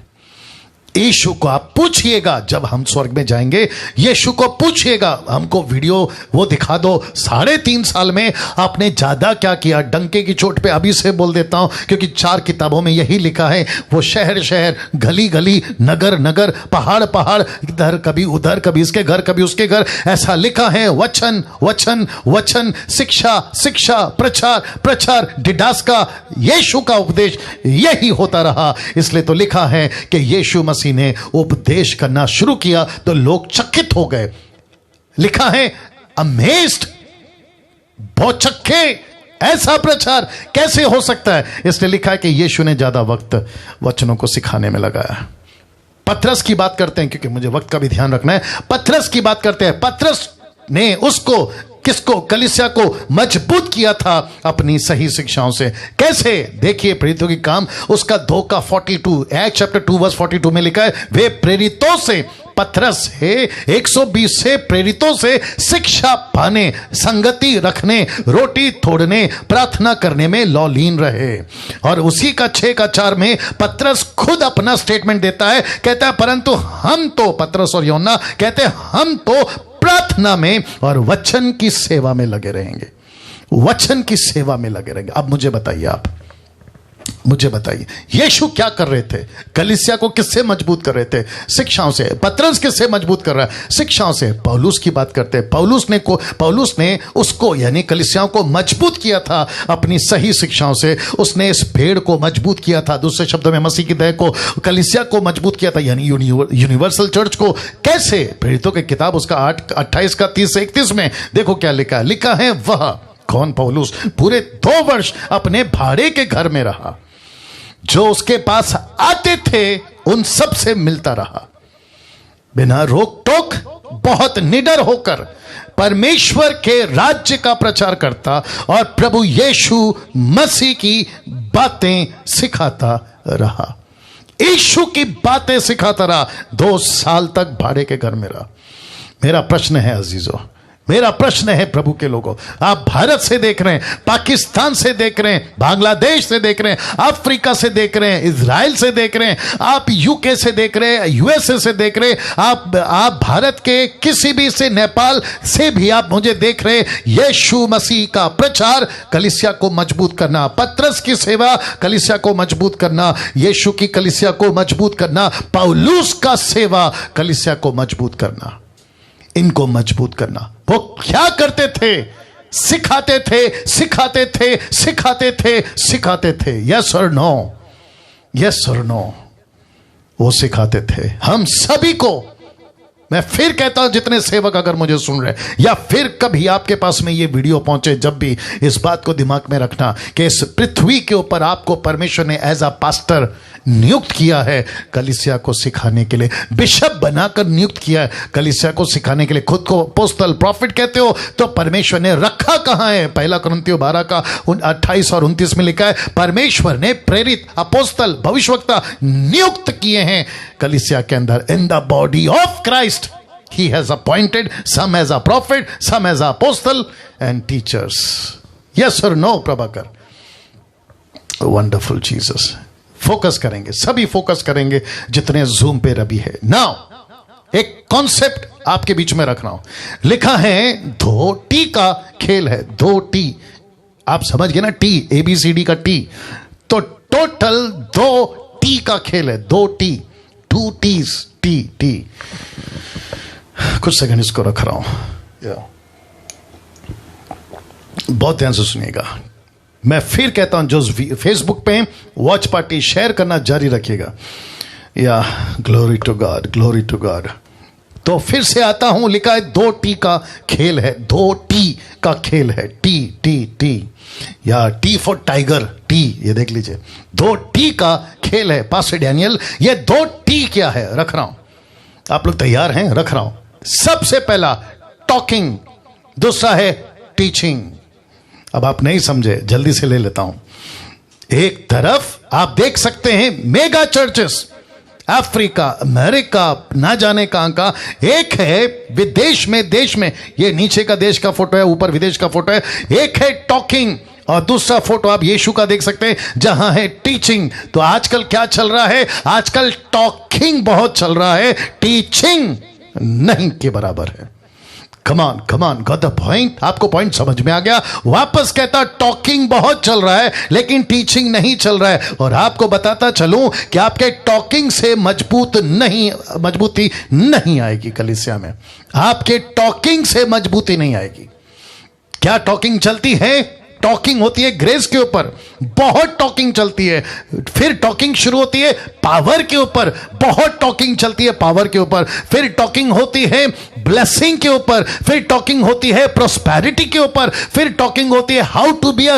यीशु को आप पूछिएगा जब हम स्वर्ग में जाएंगे, यीशु को पूछिएगा, हमको वीडियो वो दिखा दो, 3.5 साल में आपने ज्यादा क्या किया। डंके की चोट पे अभी से बोल देता हूं, क्योंकि 4 किताबों में यही लिखा है। वो शहर शहर, गली गली, नगर नगर, पहाड़ पहाड़, इधर कभी उधर, कभी इसके घर कभी उसके घर, ऐसा लिखा है। वचन वचन वचन, शिक्षा शिक्षा, प्रचार प्रचार, डिडास्का, यीशु का उपदेश यही होता रहा। इसलिए तो लिखा है कि यीशु मसीह ने उपदेश करना शुरू किया तो लोग चकित हो गए। लिखा है अमेज्ड, बहुत चक्के, ऐसा प्रचार कैसे हो सकता है? इसलिए लिखा है कि यीशु ने ज्यादा वक्त वचनों को सिखाने में लगाया। पतरस की बात करते हैं, क्योंकि मुझे वक्त का भी ध्यान रखना है। पतरस की बात करते हैं। पतरस ने उसको किसको? कलीसिया को मजबूत किया था अपनी सही शिक्षाओं से। कैसे? देखिए प्रेरितों की काम उसका 2 का 42, एक्ट चैप्टर 2 वर्स 42 में लिखा है, वे प्रेरितों से, पतरस से, 120 से प्रेरितों से शिक्षा पाने, संगति रखने, रोटी तोड़ने, प्रार्थना करने में लौलीन रहे। और उसी का 6 का 4 में पतरस खुद अपना स्टेटमेंट देता है, कहता है परंतु हम तो, पतरस और यूहन्ना कहते हैं, हम तो प्रार्थना में और वचन की सेवा में लगे रहेंगे। वचन की सेवा में लगे रहेंगे। अब मुझे बताइए, आप मुझे बताइए, यीशु क्या कर रहे थे? कलीसिया को किससे मजबूत कर रहे थे? शिक्षाओं से। पतरस किससे मजबूत कर रहा है? शिक्षाओं से। पौलुस की बात करते हैं, पौलुस ने उसको यानी कलीसियाओं को मजबूत किया था अपनी सही शिक्षाओं से। उसने इस भेड़ को मजबूत किया था, दूसरे शब्दों में मसीह की देह को, कलीसिया को मजबूत किया था, यानी यूनिवर्सल चर्च को। कैसे? प्रेरितों की किताब उसका 8:28 का 30 से 31 में देखो क्या लिखा है। लिखा है, वह कौन? पौलुस पूरे 2 वर्ष अपने भाड़े के घर में रहा, जो उसके पास आते थे उन सब से मिलता रहा, बिना रोक टोक, बहुत निडर होकर परमेश्वर के राज्य का प्रचार करता और प्रभु यीशु मसीह की बातें सिखाता रहा। यीशु की बातें सिखाता रहा। 2 साल तक भाड़े के घर में रहा। मेरा प्रश्न है अजीजों, मेरा प्रश्न है प्रभु के लोगों, आप भारत से देख रहे हैं, पाकिस्तान से देख रहे हैं, बांग्लादेश से देख रहे हैं, अफ्रीका से देख रहे हैं, इजराइल से देख रहे हैं, आप यूके से देख रहे हैं, यूएसए से देख रहे हैं, आप भारत के किसी भी से, नेपाल से भी आप मुझे देख रहे हैं। यीशु मसीह का प्रचार कलीसिया को मजबूत करना, पतरस की सेवा कलीसिया को मजबूत करना, यीशु की कलीसिया को मजबूत करना, पौलुस का सेवा कलीसिया को मजबूत करना, इनको मजबूत करना। वो क्या करते थे? सिखाते थे, सिखाते थे, सिखाते थे, सिखाते थे। यस और नो? यस और नो? वो सिखाते थे हम सभी को। मैं फिर कहता हूं, जितने सेवक अगर मुझे सुन रहे हैं या फिर कभी आपके पास में ये वीडियो पहुंचे, जब भी इस बात को दिमाग में रखना कि इस पृथ्वी के ऊपर आपको परमेश्वर ने एज अ पास्टर नियुक्त किया है कलीसिया को सिखाने के लिए, बिशप बनाकर नियुक्त किया है कलीसिया को सिखाने के लिए। खुद को अपोस्तल, प्रॉफिट कहते हो तो परमेश्वर ने रखा कहां है? 1 कुरिन्थियों 12 का 28 और 29 में लिखा है, परमेश्वर ने प्रेरित, अपोस्तल, भविष्यवक्ता नियुक्त किए हैं कलीसिया के अंदर, in the body of Christ. He has appointed some as a prophet, some as a apostle and teachers. Yes or no, Prabhakar? Wonderful Jesus. Focus करेंगे, सभी फोकस करेंगे जितने जूम पे रवि है। नाउ एक कॉन्सेप्ट आपके बीच में रख रहा हूं। लिखा है 2 टी का खेल है। 2 टी, आप समझ गए ना? टी, ABCD का टी, तो टोटल 2 टी का खेल है। 2 टी, 2 टीज, टी। कुछ सेकंड इसको रख रहा हूं, बहुत ध्यान से सुनिएगा। मैं फिर कहता हूं, जो फेसबुक पे वॉच पार्टी शेयर करना जारी रखिएगा। या glory to God, glory to God. तो फिर से आता हूं, लिखा है 2 टी का खेल है। 2 टी का खेल है। टी या टी फॉर टाइगर, टी, ये देख लीजिए। 2 टी का खेल है। पास्टर डैनियल, ये 2 टी क्या है? रख रहा हूं, आप लोग तैयार हैं? रख रहा हूं। सबसे पहला टॉकिंग, दूसरा है टीचिंग। अब आप नहीं समझे, जल्दी से ले लेता हूं। एक तरफ आप देख सकते हैं मेगा चर्चेस, अफ्रीका, अमेरिका, ना जाने कहां का। एक है विदेश में, देश में, ये नीचे का देश का फोटो है, ऊपर विदेश का फोटो है। एक है टॉकिंग और दूसरा फोटो आप यीशु का देख सकते हैं, जहां है टीचिंग। तो आजकल क्या चल रहा है? आजकल टॉकिंग बहुत चल रहा है, टीचिंग नहीं के बराबर है। कमान गॉट द पॉइंट? आपको पॉइंट समझ में आ गया? वापस कहता, टॉकिंग बहुत चल रहा है लेकिन टीचिंग नहीं चल रहा है। और आपको बताता चलूं कि आपके टॉकिंग से मजबूती नहीं आएगी कलीसिया में। आपके टॉकिंग से मजबूती नहीं आएगी। क्या टॉकिंग चलती है? टॉकिंग होती है ग्रेस के ऊपर, बहुत टॉकिंग चलती है। फिर टॉकिंग शुरू होती है पावर के ऊपर, बहुत टॉकिंग चलती है पावर के ऊपर। फिर टॉकिंग होती है ब्लेसिंग के ऊपर, फिर टॉकिंग होती है प्रोस्पेरिटी के ऊपर, फिर टॉकिंग होती है how to be a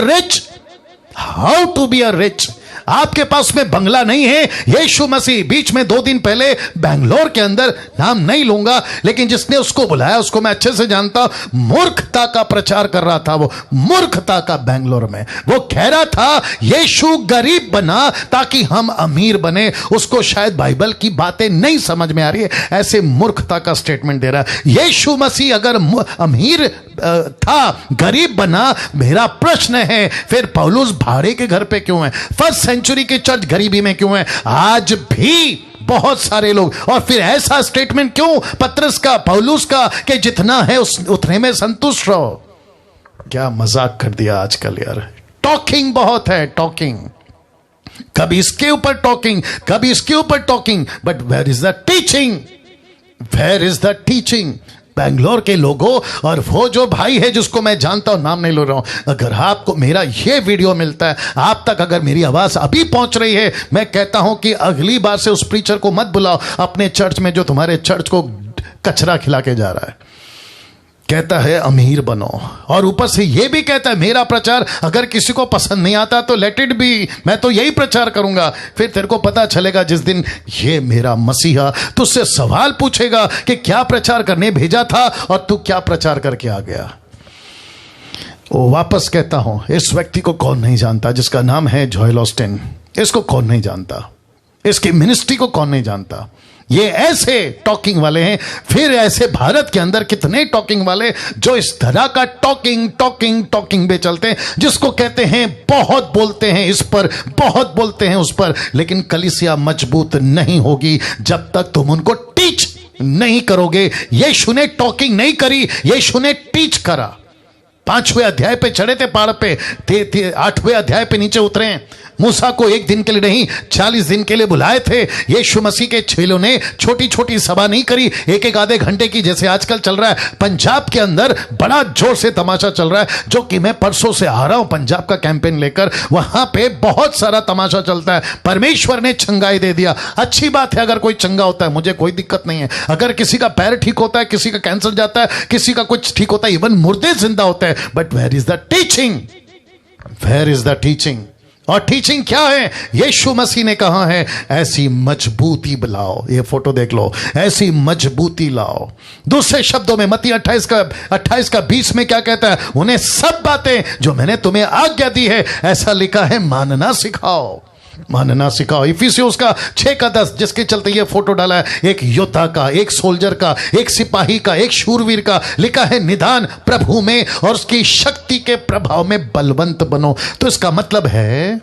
rich. आपके पास में बंगला नहीं है। यीशु मसीह बीच में 2 दिन पहले बेंगलोर के अंदर, नाम नहीं लूंगा, लेकिन जिसने उसको बुलाया उसको मैं अच्छे से जानता हूं, मूर्खता का प्रचार कर रहा था। वो मूर्खता का बेंगलोर में वो कह रहा था यीशु गरीब बना ताकि हम अमीर बने। उसको शायद बाइबल की बातें नहीं समझ में आ रही है, ऐसे मूर्खता का स्टेटमेंट दे रहा है। यीशु मसीह अगर अमीर था, गरीब बना, मेरा प्रश्न है फिर पौलुस भाड़े के घर पे क्यों है? फर्स्ट सेंचुरी की चर्च गरीबी में क्यों है? आज भी बहुत सारे लोग, और फिर ऐसा स्टेटमेंट क्यों पत्रस का, पौलुस का, कि जितना है उतने में संतुष्ट रहो। क्या मजाक कर दिया आजकल यार। टॉकिंग बहुत है, टॉकिंग, कभी इसके ऊपर टॉकिंग, कभी इसके ऊपर talking, but where is the teaching? Where is the teaching? Bangalore के लोगों, और वो जो भाई है जिसको मैं जानता हूं, नाम नहीं ले रहा हूं, अगर आपको मेरा ये वीडियो मिलता है, आप तक अगर मेरी आवाज अभी पहुंच रही है, मैं कहता हूं कि अगली बार से उस प्रीचर को मत बुलाओ अपने चर्च में जो तुम्हारे चर्च को कचरा खिला के जा रहा है। कहता है अमीर बनो, और ऊपर से यह भी कहता है मेरा प्रचार अगर किसी को पसंद नहीं आता तो लेट इट बी, मैं तो यही प्रचार करूंगा। फिर तेरे को पता चलेगा जिस दिन ये मेरा मसीहा तुझसे सवाल पूछेगा कि क्या प्रचार करने भेजा था और तू क्या प्रचार करके आ गया। वापस कहता हूं, इस व्यक्ति को कौन नहीं जानता जिसका नाम है जोएल ऑस्टिन? इसको कौन नहीं जानता? इसकी मिनिस्ट्री को कौन नहीं जानता? ये ऐसे टॉकिंग वाले हैं। फिर ऐसे भारत के अंदर कितने टॉकिंग वाले जो इस तरह का टॉकिंग टॉकिंग टॉकिंग में चलते हैं, जिसको कहते हैं बहुत बोलते हैं इस पर, बहुत बोलते हैं उस पर, लेकिन कलीसिया मजबूत नहीं होगी जब तक तुम उनको टीच नहीं करोगे। यीशु ने टॉकिंग नहीं करी, यीशु ने टीच करा। 5वें अध्याय पे चढ़े थे पहाड़ पे, 8वें अध्याय पे नीचे उतरे हैं। मूसा को 1 दिन के लिए नहीं 40 दिन के लिए बुलाए थे। यीशु मसीह के चेलों ने छोटी छोटी सभा नहीं करी, एक आधे घंटे की, जैसे आजकल चल रहा है। पंजाब के अंदर बड़ा जोर से तमाशा चल रहा है, जो कि मैं परसों से आ रहा हूं पंजाब का कैंपेन लेकर। वहां पे बहुत सारा तमाशा चलता है। परमेश्वर ने चंगाई दे दिया, अच्छी बात है। अगर कोई चंगा होता है मुझे कोई दिक्कत नहीं है। अगर किसी का पैर ठीक होता है, किसी का कैंसर जाता है, किसी का कुछ ठीक होता है, इवन मुर्दे जिंदा होते हैं। But where is the teaching? Where is the teaching? और टीचिंग क्या है? यीशु मसीह ने कहा है ऐसी मजबूती लाओ। ये फोटो देख लो, ऐसी मजबूती लाओ। दूसरे शब्दों में मत्ती 28 का 20 में क्या कहता है? उन्हें सब बातें जो मैंने तुम्हें आज्ञा दी है, ऐसा लिखा है, मानना सिखाओ, मानना सिखाओ। इफिसियोस का 6 का 10, जिसके चलते ये फोटो डाला है, एक योद्धा का, एक सोल्जर का, एक सिपाही का, एक शूरवीर का। लिखा है निदान प्रभु में और उसकी शक्ति के प्रभाव में बलवंत बनो। तो इसका मतलब है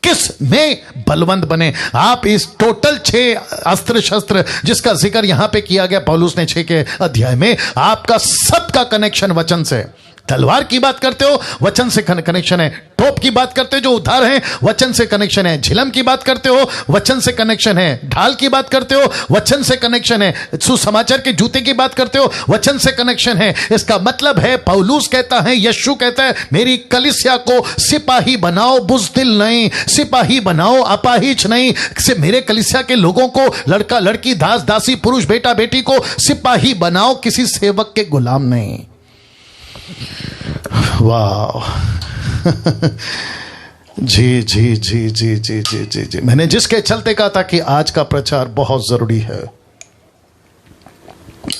किस में बलवंत बने आप? इस टोटल 6 अस्त्र शस्त्र जिसका जिक्र यहां पे किया गया पौलुस ने 6 के अध्याय में, आपका सबका कनेक्शन वचन से। तलवार की बात करते हो, वचन से कनेक्शन है। तोप की बात करते हो, जो उधार है, वचन से कनेक्शन है। झिलम की बात करते हो, वचन से कनेक्शन है। ढाल की बात करते हो, वचन से कनेक्शन है। सुसमाचार के जूते की बात करते हो, वचन से कनेक्शन है। इसका मतलब है पौलुस कहता है, यीशु कहता है, मेरी कलीसिया को सिपाही बनाओ, बुज़दिल नहीं। सिपाही बनाओ, अपाहिज नहीं। मेरे कलीसिया के लोगों को, लड़का लड़की, दास दासी, पुरुष बेटा बेटी को सिपाही बनाओ, किसी सेवक के गुलाम नहीं। वाह जी जी जी जी जी जी जी जी। मैंने जिसके चलते कहा था कि आज का प्रचार बहुत जरूरी है,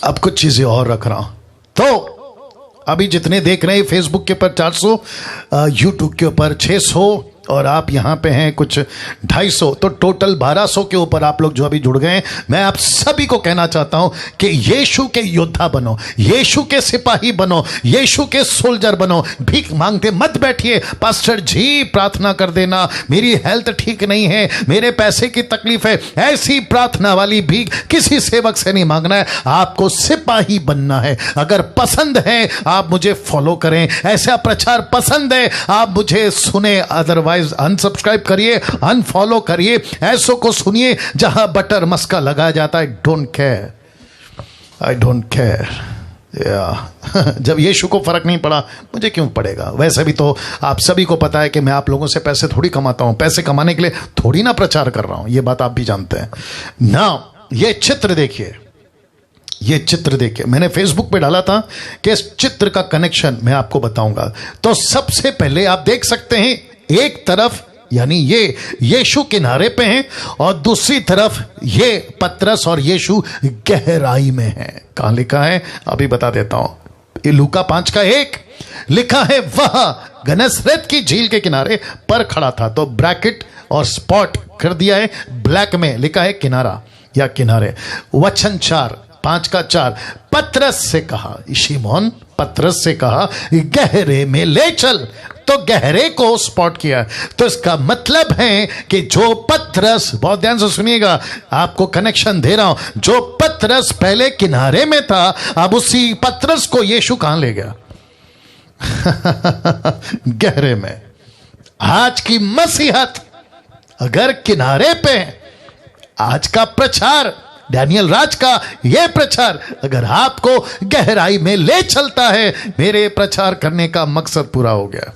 अब कुछ चीजें और रख रहा हूं। तो अभी जितने देख रहे हैं फेसबुक के ऊपर 400, यूट्यूब के ऊपर 600, और आप यहां पे हैं कुछ 250, तो टोटल 1200 के ऊपर आप लोग जो अभी जुड़ गए हैं। मैं आप सभी को कहना चाहता हूं कि यीशु के योद्धा बनो, यीशु के सिपाही बनो, यीशु के सोल्जर बनो। भीख मांगते मत बैठिए, पास्टर जी प्रार्थना कर देना, मेरी हेल्थ ठीक नहीं है, मेरे पैसे की तकलीफ है। ऐसी प्रार्थना वाली भीख किसी सेवक से नहीं मांगना है, आपको सिपाही बनना है। अगर पसंद है आप मुझे फॉलो करें, ऐसा प्रचार पसंद है आप मुझे सुने, अदरवाइज अनसब्सक्राइब करिए, अनफॉलो करिए। ऐसों को सुनिए जहां बटर मस्का लगाया जाता है। Don't care, I don't care. जब यीशु को फर्क नहीं पड़ा, मुझे क्यों पड़ेगा? वैसे भी तो आप सभी को पता है कि मैं आप लोगों से पैसे थोड़ी कमाता हूं, पैसे कमाने के लिए थोड़ी ना प्रचार कर रहा हूं, ये बात आप भी जानते हैं ना। ये चित्र देखिए, ये चित्र देखिए, मैंने फेसबुक पे डाला था कि इस चित्र का कनेक्शन मैं आपको बताऊंगा। तो सबसे पहले आप देख सकते हैं, एक तरफ यानी ये यीशु किनारे पे हैं और दूसरी तरफ ये पतरस और यीशु गहराई में हैं। कहां लिखा है अभी बता देता हूं। ये लूका 5:1 लिखा है, वह गन्नेसरेत की झील के किनारे पर खड़ा था। तो ब्रैकेट और स्पॉट कर दिया है, ब्लैक में लिखा है किनारा या किनारे। वचन 5:4 पतरस से कहा, शिमोन पतरस से कहा गहरे में ले चल। तो गहरे को स्पॉट किया। तो इसका मतलब है कि जो पतरस, बहुत ध्यान से सुनिएगा, आपको कनेक्शन दे रहा हूं, जो पतरस पहले किनारे में था, अब उसी पतरस को यीशु कहां ले गया? गहरे में। आज की मसीहत अगर किनारे पे, आज का प्रचार, डैनियल राज का यह प्रचार अगर आपको गहराई में ले चलता है, मेरे प्रचार करने का मकसद पूरा हो गया,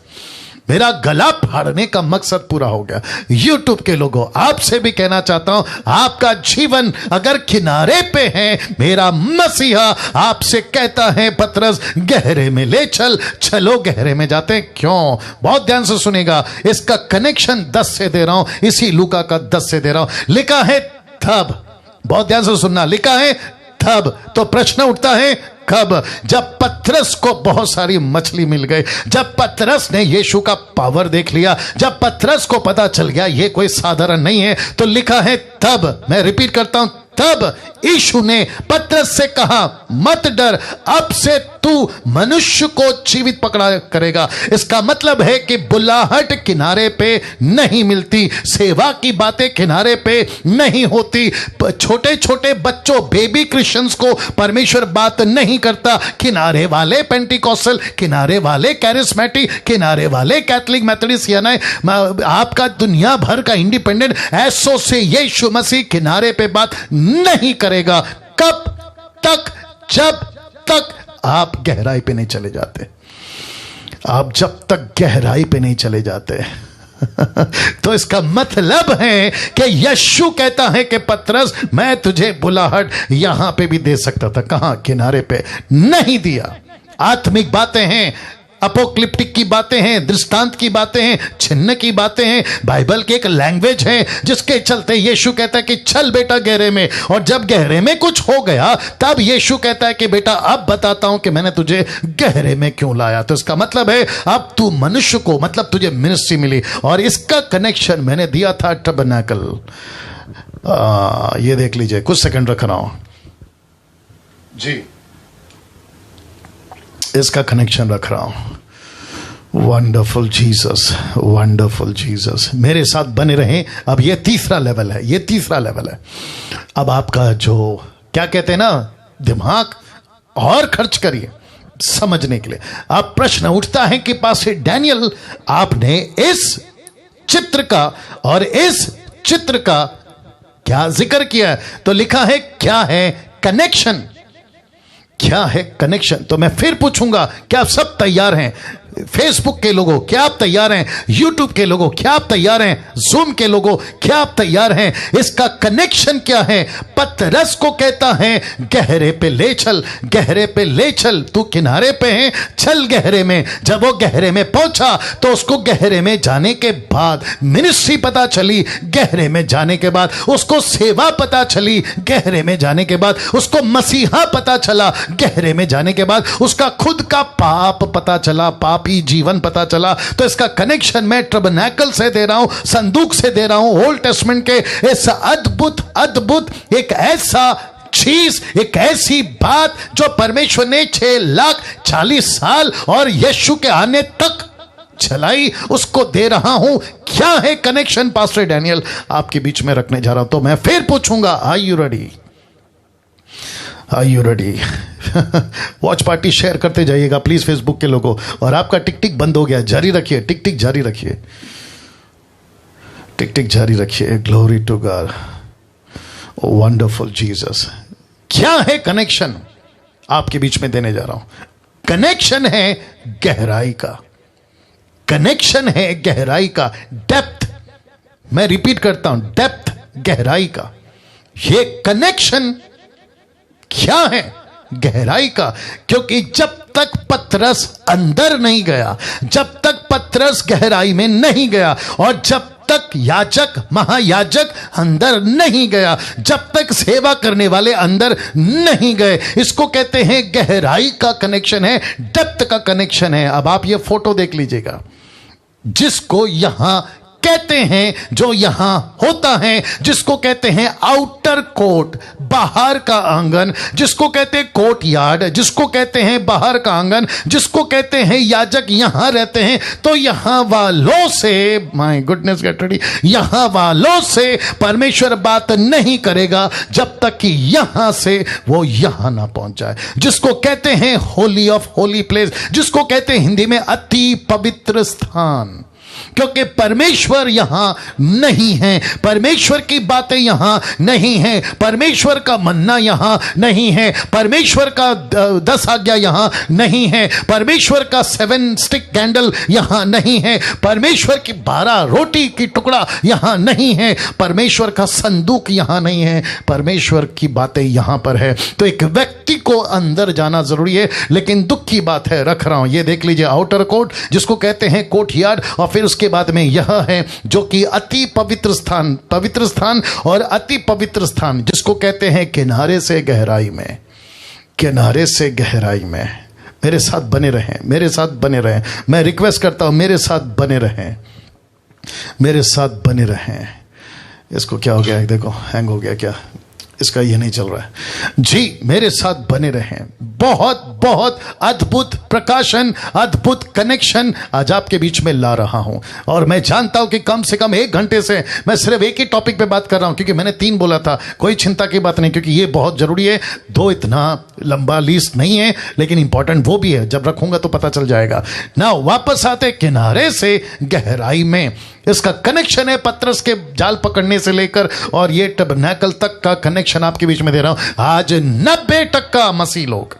मेरा गला फाड़ने का मकसद पूरा हो गया। यूट्यूब के लोगों, आपसे भी कहना चाहता हूं, आपका जीवन अगर किनारे पे है, मेरा मसीहा आपसे कहता है पतरस गहरे में ले चल। चलो गहरे में जाते हैं। क्यों? बहुत ध्यान से सुनेगा, इसका कनेक्शन 10 से दे रहा हूं, इसी लूका का 10 से दे रहा हूं। लिखा है तब, बहुत ध्यान से सुनना, लिखा है तब। तो प्रश्न उठता है कब? जब पतरस को बहुत सारी मछली मिल गई, जब पतरस ने यीशु का पावर देख लिया, जब पतरस को पता चल गया ये कोई साधारण नहीं है। तो लिखा है तब, मैं रिपीट करता हूं, तब यीशु ने पतरस से कहा मत डर, अब से तू मनुष्य को जीवित पकड़ा करेगा। इसका मतलब है कि बुलाहट किनारे पे नहीं मिलती, सेवा की बातें किनारे पे नहीं होती। छोटे छोटे बच्चों, बेबी क्रिश्चियंस को परमेश्वर बात नहीं करता। किनारे वाले पेंटिकॉस्टल, किनारे वाले कैरिस्मेटिक, किनारे वाले कैथलिक मेथोडिस्ट, यानी आपका दुनिया भर का इंडिपेंडेंट, ऐसों से यीशु मसीह किनारे पे बात नहीं करेगा। कब तक? जब तक आप गहराई पे नहीं चले जाते। आप जब तक गहराई पे नहीं चले जाते तो इसका मतलब है कि यीशु कहता है कि पतरस, मैं तुझे बुलाहट यहां पे भी दे सकता था, कहां? किनारे पे नहीं दिया। आत्मिक बातें हैं, अपोक्लिप्टिक की बातें हैं, दृष्टांत की बातें हैं, चिन्ह की बातें हैं, बाइबल की एक लैंग्वेज है जिसके चलते यीशु कहता है कि चल बेटा गहरे में। और जब गहरे में कुछ हो गया, तब यीशु कहता है कि बेटा अब बताता हूं कि मैंने तुझे गहरे में क्यों लाया। तो इसका मतलब है अब तू मनुष्य को, मतलब तुझे मिनिस्ट्री मिली। और इसका कनेक्शन मैंने दिया था टबरनेकल। ये देख लीजिए, कुछ सेकंड रख रहा हूं जी, इसका कनेक्शन रख रहा हूं। वंडरफुल जीसस, वंडरफुल जीसस, मेरे साथ बने रहें। अब ये तीसरा लेवल है, ये तीसरा लेवल है। अब आपका जो क्या कहते हैं ना, दिमाग और खर्च करिए समझने के लिए। अब प्रश्न उठता है कि पास्टर डैनियल, आपने इस चित्र का और इस चित्र का क्या जिक्र किया? तो लिखा है क्या है कनेक्शन, क्या है कनेक्शन? तो मैं फिर पूछूंगा, क्या आप सब तैयार हैं? फेसबुक के लोगों, क्या आप तैयार हैं? यूट्यूब के लोगों, क्या आप तैयार हैं? जूम के लोगों, क्या आप तैयार हैं? इसका कनेक्शन क्या है? पतरस को कहता है गहरे पे ले चल, गहरे पे ले चल, तू किनारे पे है, चल गहरे में। जब वो गहरे में पहुंचा तो उसको गहरे में जाने के बाद मिनिस्ट्री पता चली, गहरे में जाने के बाद उसको सेवा पता चली, गहरे में जाने के बाद उसको मसीहा पता चला, गहरे में जाने के बाद उसका खुद का पाप पता चला, पापी जीवन पता चला। तो इसका कनेक्शन मैं टबरनेकल से दे रहा हूं, संदूक से दे रहा हूं, ओल्ड टेस्टमेंट के इस अद्भुत अद्भुत एक ऐसा चीज, एक ऐसी बात जो परमेश्वर ने 6,40,000 साल और यीशु के आने तक चलाई, उसको दे रहा हूं। क्या है कनेक्शन पास्टर डैनियल? आपके बीच में रखने जा रहा हूं। तो मैं फिर पूछूंगा, are you ready? Are you ready? Watch party share करते जाइएगा प्लीज फेसबुक के लोगों। और आपका टिक टिक बंद हो गया, जारी रखिए, टिक टिक जारी रखिए, टिक टिक जारी रखिए। Glory to God, wonderful Jesus. क्या है कनेक्शन? आपके बीच में देने जा रहा हूं। कनेक्शन है गहराई का, कनेक्शन है गहराई का, डेप्थ। मैं रिपीट करता हूं, डेप्थ, गहराई का। ये कनेक्शन क्या है? गहराई का। क्योंकि जब तक पतरस अंदर नहीं गया, जब तक पतरस गहराई में नहीं गया, और जब तक याजक महायाजक अंदर नहीं गया, जब तक सेवा करने वाले अंदर नहीं गए। इसको कहते हैं गहराई का कनेक्शन है, डेप्थ का कनेक्शन है। अब आप ये फोटो देख लीजिएगा, जिसको यहां कहते हैं, जो यहां होता है, जिसको कहते हैं आउटर कोर्ट, बाहर का आंगन, जिसको कहते हैं कोर्ट यार्ड, जिसको कहते हैं बाहर का आंगन, जिसको कहते हैं याजक यहां रहते हैं। तो यहां वालों से, माय गुडनेस गेट, यहां वालों से परमेश्वर बात नहीं करेगा जब तक कि यहां से वो यहां ना पहुंच जाए। जिसको कहते हैं होली ऑफ होली प्लेस, जिसको कहते हैं हिंदी में अति पवित्र स्थान, क्योंकि परमेश्वर यहां नहीं है, परमेश्वर की बातें यहां नहीं है, परमेश्वर का मन्ना यहां नहीं है, परमेश्वर का 10 आज्ञा यहां नहीं है, परमेश्वर का 7 स्टिक कैंडल यहां नहीं है, परमेश्वर की 12 रोटी की टुकड़ा यहां नहीं है, परमेश्वर का संदूक यहां नहीं है, परमेश्वर की बातें यहां पर है। तो एक व्यक्ति को अंदर जाना जरूरी है। लेकिन दुख की बात है, रख रहा हूं, ये देख लीजिए, आउटर कोर्ट जिसको कहते हैं कोर्ट यार्ड, और फिर उसके बाद में यह है जो कि अति पवित्र स्थान, पवित्र स्थान और अति पवित्र स्थान, जिसको कहते हैं किनारे से गहराई में, किनारे से गहराई में। मेरे साथ बने रहें, मेरे साथ बने रहें, मैं रिक्वेस्ट करता हूं, मेरे साथ बने रहें, मेरे साथ बने रहें। इसको क्या हो गया, देखो हैंग हो गया क्या, इसका ये नहीं चल रहा है जी, मेरे साथ बने रहें। बहुत बहुत अद्भुत प्रकाशन, अद्भुत कनेक्शन आज आपके बीच में ला रहा हूं। और मैं जानता हूं कि कम से कम 1 घंटे से मैं सिर्फ एक ही टॉपिक पे बात कर रहा हूं, क्योंकि मैंने 3 बोला था। कोई चिंता की बात नहीं, क्योंकि ये बहुत जरूरी है। 2 इतना लंबा लिस्ट नहीं है, लेकिन इंपॉर्टेंट वो भी है, जब रखूंगा तो पता चल जाएगा ना। वापस आते किनारे से गहराई में, इसका कनेक्शन है पतरस के जाल पकड़ने से लेकर और ये टबरनैकल तक का कनेक्शन आपके बीच में दे रहा हूं। आज 90% मसीह लोग,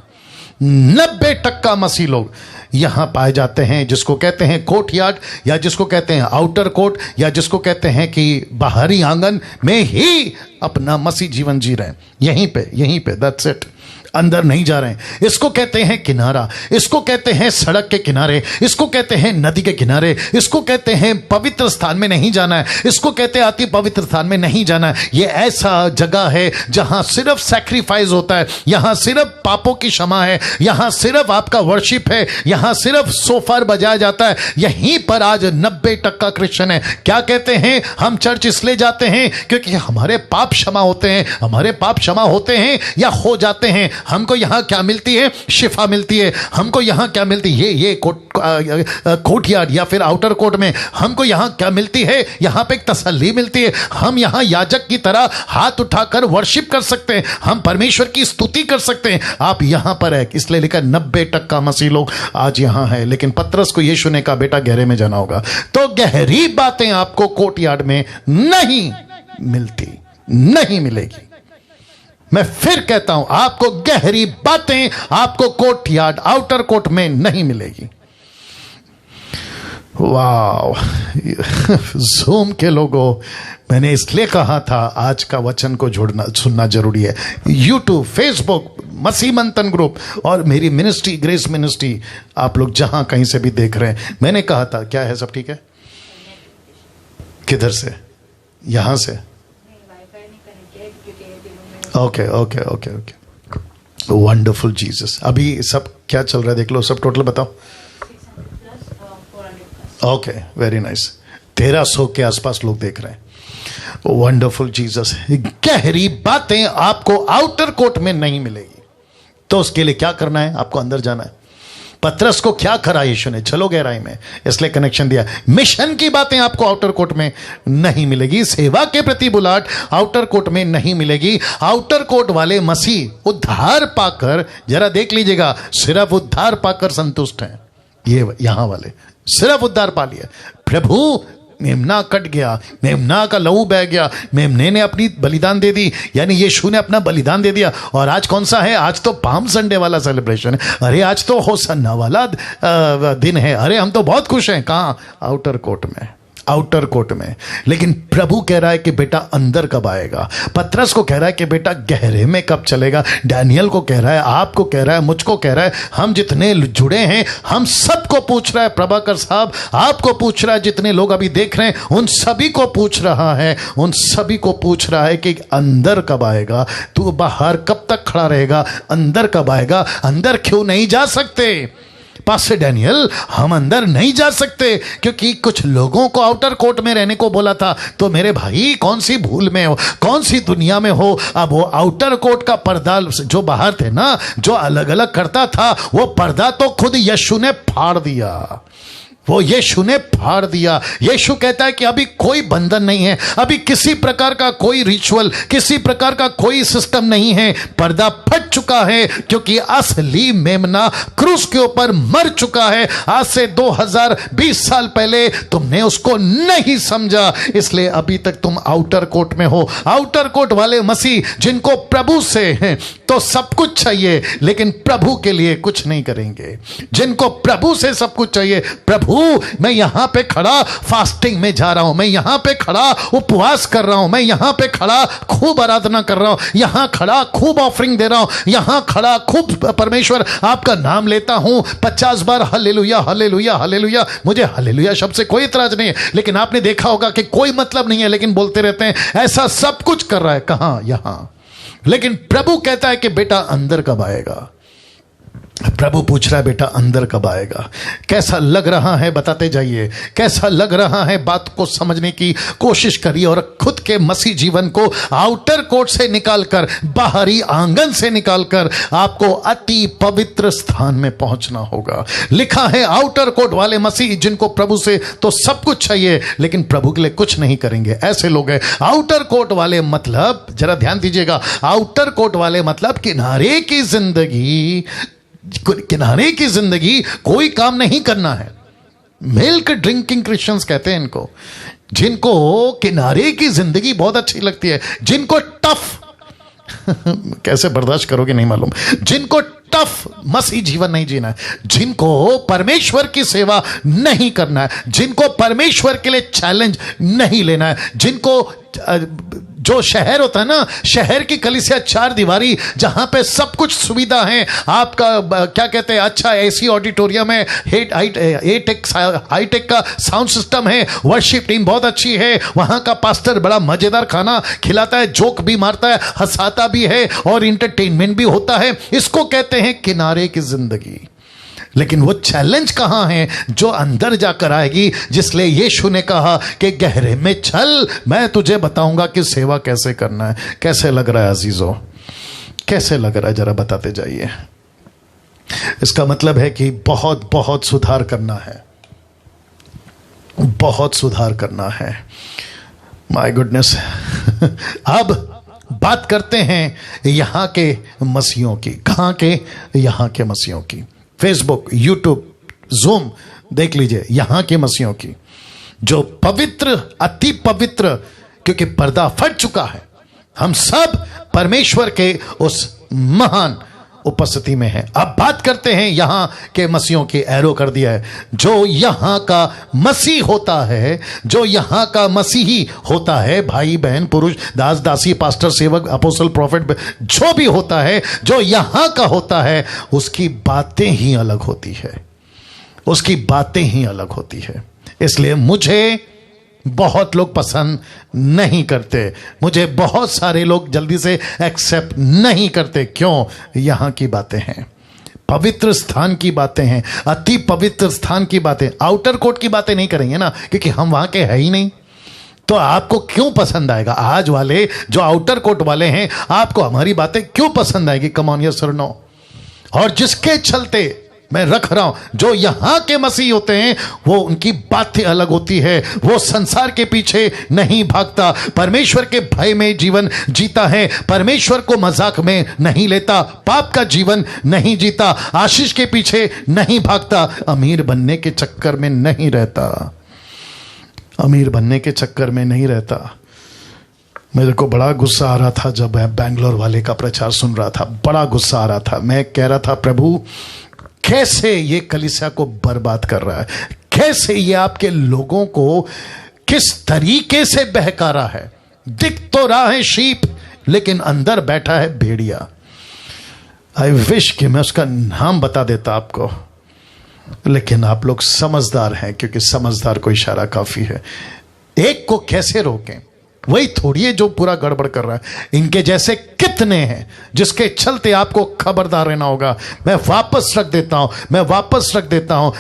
90% मसीह लोग यहां पाए जाते हैं, जिसको कहते हैं कोर्ट यार्ड, या जिसको कहते हैं आउटर कोर्ट, या जिसको कहते हैं कि बाहरी आंगन में ही अपना मसीह जीवन जी रहे हैं। यहीं पे दैट्स इट, अंदर नहीं जा रहे हैं। इसको कहते हैं किनारा, इसको कहते हैं सड़क के किनारे, इसको कहते हैं नदी के किनारे, इसको कहते हैं पवित्र स्थान में नहीं जाना है, इसको कहते हैं अति पवित्र स्थान में नहीं जाना है। ये ऐसा जगह है जहां सिर्फ सैक्रिफाइस होता है, यहां सिर्फ पापों की क्षमा है, यहां सिर्फ आपका वर्शिप है, यहां सिर्फ सोफर बजाया जाता है। यहीं पर आज 90% क्रिश्चियन है। क्या कहते हैं, हम चर्च इसलिए जाते हैं क्योंकि हमारे पाप क्षमा होते हैं, हमारे पाप क्षमा होते हैं या हो जाते हैं। हमको यहां क्या मिलती है, शिफा मिलती है। हमको यहां क्या मिलती है, ये कोर्ट यार्ड या फिर आउटर कोर्ट में हमको यहां क्या मिलती है, यहां पे एक तसल्ली मिलती है। हम यहां याजक की तरह हाथ उठाकर वर्शिप कर सकते हैं, हम परमेश्वर की स्तुति कर सकते हैं। आप यहां पर है, इसलिए लिखा 90% मसीह लोग आज यहां है। लेकिन पतरस को यीशु ने कहा, बेटा गहरे में जाना होगा। तो गहरी बातें आपको कोर्ट यार्ड में नहीं मिलती, नहीं मिलेगी। मैं फिर कहता हूं, आपको गहरी बातें आपको कोर्ट यार्ड, आउटर कोर्ट में नहीं मिलेगी। वाह, जूम के लोगों, मैंने इसलिए कहा था आज का वचन को जोड़ना सुनना जरूरी है। यूट्यूब, फेसबुक, मसीह मंथन ग्रुप और मेरी मिनिस्ट्री ग्रेस मिनिस्ट्री, आप लोग जहां कहीं से भी देख रहे हैं, मैंने कहा था, क्या है, सब ठीक है? किधर से? यहां से? Okay okay okay okay, wonderful Jesus. अभी सब क्या चल रहा है देख लो, सब टोटल बताओ। Okay, very nice. 1300 के आसपास लोग देख रहे हैं। Wonderful Jesus. गहरी बातें आपको आउटर कोर्ट में नहीं मिलेगी, तो उसके लिए क्या करना है, आपको अंदर जाना है। पतरस को क्या करा यीशु ने, चलो गहराई में, इसलिए कनेक्शन दिया। मिशन की बातें आपको आउटर कोर्ट में नहीं मिलेगी, सेवा के प्रति बुलाहट आउटर कोर्ट में नहीं मिलेगी। आउटर कोर्ट वाले मसीह उद्धार पाकर, जरा देख लीजिएगा, सिर्फ उद्धार पाकर संतुष्ट हैं। ये यहां वाले सिर्फ उद्धार पा लिया। प्रभु मेमना कट गया, मेमना का लहू बह गया, मेमने ने अपनी बलिदान दे दी, यानी यीशु ने अपना बलिदान दे दिया। और आज कौन सा है, आज तो पाम संडे वाला सेलिब्रेशन है। अरे आज तो होसन्ना वाला दिन है। अरे हम तो बहुत खुश हैं। कहाँ? आउटर कोर्ट में। आउटर कोर्ट में। लेकिन प्रभु कह रहा है कि बेटा अंदर कब आएगा। पतरस को कह रहा है कि बेटा गहरे में कब चलेगा। डैनियल को कह रहा है, आपको कह रहा है, मुझको कह रहा है, हम जितने जुड़े हैं हम सबको पूछ रहा है। प्रभाकर साहब आपको पूछ रहा है, जितने लोग अभी देख रहे हैं उन सभी को पूछ रहा है, उन सभी को पूछ रहा है कि अंदर कब आएगा। तू बाहर कब तक खड़ा रहेगा, अंदर कब आएगा। अंदर क्यों नहीं जा सकते पास्टर डैनियल? हम अंदर नहीं जा सकते क्योंकि कुछ लोगों को आउटर कोर्ट में रहने को बोला था। तो मेरे भाई कौन सी भूल में हो, कौन सी दुनिया में हो। अब वो आउटर कोर्ट का पर्दा जो बाहर थे ना, जो अलग अलग करता था, वो पर्दा तो खुद यीशु ने फाड़ दिया। वो यीशु ने फाड़ दिया। यीशु कहता है कि अभी कोई बंधन नहीं है, अभी किसी प्रकार का कोई रिचुअल, किसी प्रकार का कोई सिस्टम नहीं है। पर्दा फट चुका है क्योंकि असली मेमना क्रूस के ऊपर मर चुका है। आज से 2020 साल पहले तुमने उसको नहीं समझा, इसलिए अभी तक तुम आउटर कोर्ट में हो। आउटर कोर्ट वाले मसीह जिनको प्रभु से हैं तो सब कुछ चाहिए लेकिन प्रभु के लिए कुछ नहीं करेंगे। जिनको प्रभु से सब कुछ चाहिए, प्रभु मैं यहां पे खड़ा फास्टिंग में जा रहा हूं, मैं यहां पे खड़ा उपवास कर रहा हूं, मैं यहां पे खड़ा खूब आराधना कर रहा हूं, यहां खड़ा खूब ऑफरिंग दे रहा हूं, यहां खड़ा खूब परमेश्वर आपका नाम लेता हूं 50 बार हालेलुया हालेलुया हालेलुया। मुझे हालेलुया शब्द से कोई इतराज नहीं है, लेकिन आपने देखा होगा कि कोई मतलब नहीं है लेकिन बोलते रहते हैं। ऐसा सब कुछ कर रहा है, कहां? यहां। लेकिन प्रभु कहता है कि बेटा अंदर कब आएगा। प्रभु पूछ रहा है बेटा अंदर कब आएगा। कैसा लग रहा है बताते जाइए, कैसा लग रहा है बात को समझने की कोशिश करिए और खुद के मसीह जीवन को आउटर कोर्ट से निकालकर, बाहरी आंगन से निकालकर आपको अति पवित्र स्थान में पहुंचना होगा। लिखा है आउटर कोर्ट वाले मसीह जिनको प्रभु से तो सब कुछ चाहिए लेकिन प्रभु के लिए कुछ नहीं करेंगे, ऐसे लोग हैं। आउटर कोर्ट वाले मतलब, जरा ध्यान दीजिएगा, आउटर कोर्ट वाले मतलब किनारे की जिंदगी, किनारे की जिंदगी, कोई काम नहीं करना है। मिल्क ड्रिंकिंग क्रिश्चियंस कहते हैं इनको, जिनको किनारे की जिंदगी बहुत अच्छी लगती है, जिनको टफ कैसे बर्दाश्त करोगे नहीं मालूम, जिनको टफ मसीह जीवन नहीं जीना है, जिनको परमेश्वर की सेवा नहीं करना है, जिनको परमेश्वर के लिए चैलेंज नहीं लेना है, जिनको जो शहर होता है ना, शहर की कलीसिया चार दीवारी जहां पे सब कुछ सुविधा है, आपका क्या कहते हैं, अच्छा एसी ऑडिटोरियम है, हाईटेक का साउंड सिस्टम है, वर्शिप टीम बहुत अच्छी है, वहां का पास्टर बड़ा मजेदार खाना खिलाता है, जोक भी मारता है, हंसाता भी है और इंटरटेनमेंट भी होता है, इसको कहते हैं किनारे की जिंदगी। लेकिन वो चैलेंज कहां है जो अंदर जाकर आएगी, जिसलिए यीशु ने कहा कि गहरे में चल, मैं तुझे बताऊंगा कि सेवा कैसे करना है। कैसे लग रहा है अजीजों, कैसे लग रहा है, जरा बताते जाइए। इसका मतलब है कि बहुत बहुत सुधार करना है, बहुत सुधार करना है। My goodness. अब बात करते हैं यहां के मसीहों की। कहां के? यहां के मसीहों की। फेसबुक, यूट्यूब, जूम देख लीजिए, यहां के मसीहों की, जो पवित्र, अति पवित्र, क्योंकि पर्दा फट चुका है, हम सब परमेश्वर के उस महान उपस्थिति में है। अब बात करते हैं यहां के मसीहों की। एरो कर दिया है, जो यहां का मसीह होता है, जो यहां का मसीही होता है, भाई बहन पुरुष दास दासी पास्टर सेवक अपोस्टल प्रॉफिट, जो भी होता है, जो यहां का होता है, उसकी बातें ही अलग होती है, उसकी बातें ही अलग होती है। इसलिए मुझे बहुत लोग पसंद नहीं करते, मुझे बहुत सारे लोग जल्दी से एक्सेप्ट नहीं करते। क्यों? यहां की बातें हैं, पवित्र स्थान की बातें हैं, अति पवित्र स्थान की बातें। आउटर कोर्ट की बातें नहीं करेंगे ना, क्योंकि हम वहां के हैं ही नहीं। तो आपको क्यों पसंद आएगा? आज वाले जो आउटर कोर्ट वाले हैं, आपको हमारी बातें क्यों पसंद आएगी? कम ऑन यस और नो। और जिसके चलते मैं रख रहा हूं, जो यहां के मसीह होते हैं, वो उनकी बातें अलग होती है। वो संसार के पीछे नहीं भागता, परमेश्वर के भय में जीवन जीता है, परमेश्वर को मजाक में नहीं लेता, पाप का जीवन नहीं जीता, आशीष के पीछे नहीं भागता, अमीर बनने के चक्कर में नहीं रहता, अमीर बनने के चक्कर में नहीं रहता। मेरे को बड़ा गुस्सा आ रहा था जब मैं बैंगलोर वाले का प्रचार सुन रहा था, बड़ा गुस्सा आ रहा था। मैं कह रहा था, प्रभु कैसे ये कलीसिया को बर्बाद कर रहा है, कैसे ये आपके लोगों को किस तरीके से बहकारा है। दिख तो रहा है शीप, लेकिन अंदर बैठा है भेड़िया। आई विश कि मैं उसका नाम बता देता आपको, लेकिन आप लोग समझदार हैं, क्योंकि समझदार को इशारा काफी है। एक को कैसे रोकें, वही थोड़ी है जो पूरा गड़बड़ कर रहा है। इनके जैसे कितने हैं जिसके चलते आपको खबरदार रहना होगा। मैं वापस रख देता हूं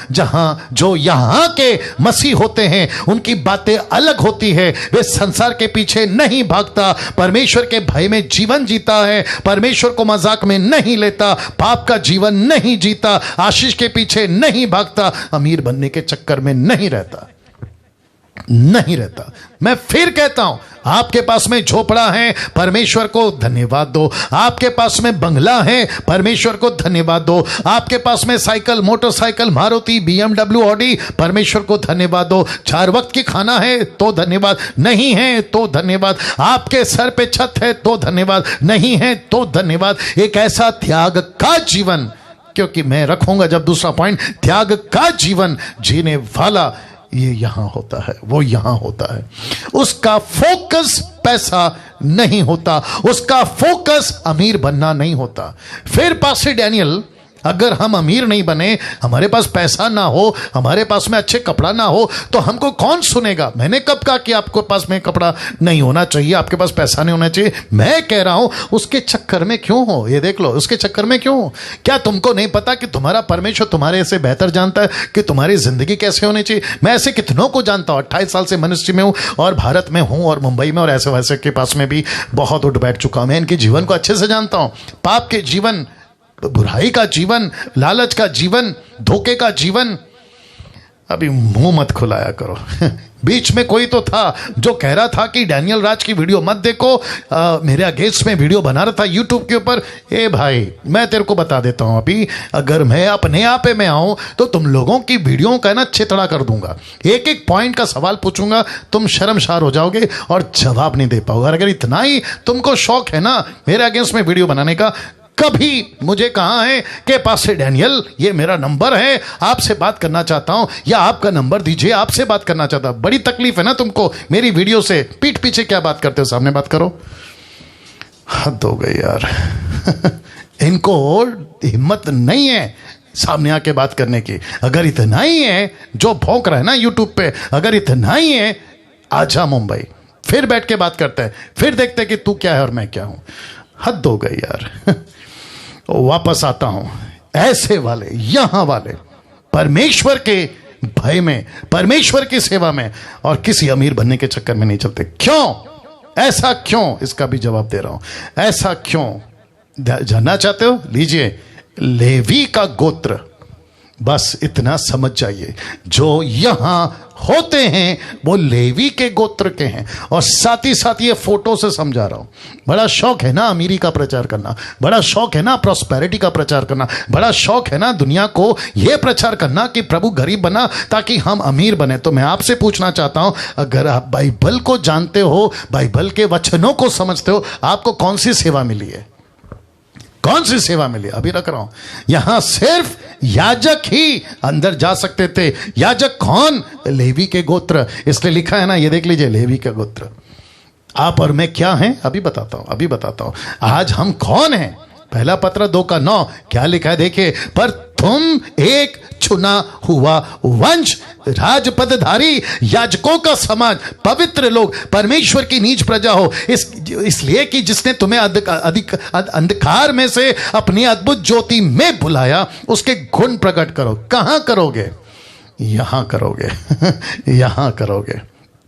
जो यहां के मसीह होते हैं उनकी बातें अलग होती है। वे संसार के पीछे नहीं भागता, परमेश्वर के भय में जीवन जीता है, परमेश्वर को मजाक में नहीं लेता, पाप का जीवन नहीं जीता, आशीष के पीछे नहीं भागता, अमीर बनने के चक्कर में नहीं रहता। मैं फिर कहता हूं, आपके पास में झोपड़ा है, परमेश्वर को धन्यवाद दो। आपके पास में बंगला है, परमेश्वर को धन्यवाद दो। आपके पास में cycle, motorcycle, Maruti, BMW, Audi, परमेश्वर को धन्यवाद दो। 4 वक्त की खाना है तो धन्यवाद, नहीं है तो धन्यवाद। आपके सर पे छत है तो धन्यवाद, नहीं है तो धन्यवाद। एक ऐसा त्याग का जीवन, क्योंकि मैं रखूंगा जब दूसरा पॉइंट, त्याग का जीवन जीने वाला ये यहां होता है, वो यहां होता है। उसका फोकस पैसा नहीं होता, उसका फोकस अमीर बनना नहीं होता। फिर पास्टर डैनियल, अगर हम अमीर नहीं बने, हमारे पास पैसा ना हो, हमारे पास में अच्छे कपड़ा ना हो, तो हमको कौन सुनेगा? मैंने कब कहा कि आपके पास में कपड़ा नहीं होना चाहिए, आपके पास पैसा नहीं होना चाहिए? मैं कह रहा हूं उसके चक्कर में क्यों हो, ये देख लो, उसके चक्कर में क्यों हो? क्या तुमको नहीं पता कि तुम्हारा परमेश्वर तुम्हारे से बेहतर जानता है कि तुम्हारी जिंदगी कैसे होनी चाहिए? मैं ऐसे कितनों को जानता हूं, 28 साल से मिनिस्ट्री में हूं और भारत में हूं और मुंबई में और ऐसे वैसे के पास में भी बहुत उठ बैठ चुका हूं। मैं इनके जीवन को अच्छे से जानता हूं। पाप के जीवन, बुराई का जीवन, लालच का जीवन, धोखे का जीवन। अभी मुंह मत खुलाया करो। बीच में कोई तो था जो कह रहा था कि डैनियल राज की वीडियो मत देखो, मेरे अगेंस्ट में वीडियो बना रहा था यूट्यूब के ऊपर। ए भाई, मैं तेरे को बता देता हूं, अभी अगर मैं अपने आप में आऊं तो तुम लोगों की वीडियो का ना छितड़ा कर दूंगा। एक एक पॉइंट का सवाल पूछूंगा, तुम शर्मसार हो जाओगे और जवाब नहीं दे पाओगे। अगर इतना ही तुमको शौक है ना मेरे अगेंस्ट में वीडियो बनाने का, कभी मुझे कहा है कि पास्टर डैनियल ये मेरा नंबर है, आपसे बात करना चाहता हूं, या आपका नंबर दीजिए, आपसे बात करना चाहता हूं। बड़ी तकलीफ है ना तुमको मेरी वीडियो से। पीठ पीछे क्या बात करते हो, सामने बात करो। हद हो गई यार। इनको हिम्मत नहीं है सामने आके बात करने की। अगर इतना ही है जो भौंक रहा है ना यूट्यूब पे, अगर इतना ही है, आजा मुंबई, फिर बैठ के बात करते हैं, फिर देखते हैं कि तू क्या है और मैं क्या हूं। हद हो गई यार। वापस आता हूं, ऐसे वाले, यहां वाले परमेश्वर के भय में, परमेश्वर की सेवा में और किसी अमीर बनने के चक्कर में नहीं चलते। क्यों? ऐसा क्यों? इसका भी जवाब दे रहा हूं। ऐसा क्यों जानना चाहते हो? लीजिए, लेवी का गोत्र, बस इतना समझ जाइए, जो यहां होते हैं वो लेवी के गोत्र के हैं। और साथ ही साथ ये फोटो से समझा रहा हूं। बड़ा शौक है ना अमीरी का प्रचार करना, बड़ा शौक है ना प्रॉस्पेरिटी का प्रचार करना, बड़ा शौक है ना दुनिया को ये प्रचार करना कि प्रभु गरीब बना ताकि हम अमीर बने। तो मैं आपसे पूछना चाहता हूं, अगर आप बाइबल को जानते हो, बाइबल के वचनों को समझते हो, आपको कौन सी सेवा मिली है? कौन सी सेवा मिली? अभी रख रहा हूं, यहां सिर्फ याजक ही अंदर जा सकते थे। याजक कौन? लेवी के गोत्र। इसलिए लिखा है ना, ये देख लीजिए, लेवी का गोत्र। आप और मैं क्या हैं? अभी बताता हूं। आज हम कौन हैं? पहला पत्र 2:9 क्या लिखा है देखिए, पर तुम एक चुना हुआ वंश, राजपदधारी, याजकों का समाज, पवित्र लोग, परमेश्वर की नीच प्रजा हो, इसलिए कि जिसने तुम्हें अंधकार में से अपनी अद्भुत ज्योति में बुलाया, उसके गुण प्रकट करो। कहां करोगे? यहां करोगे। यहां करोगे।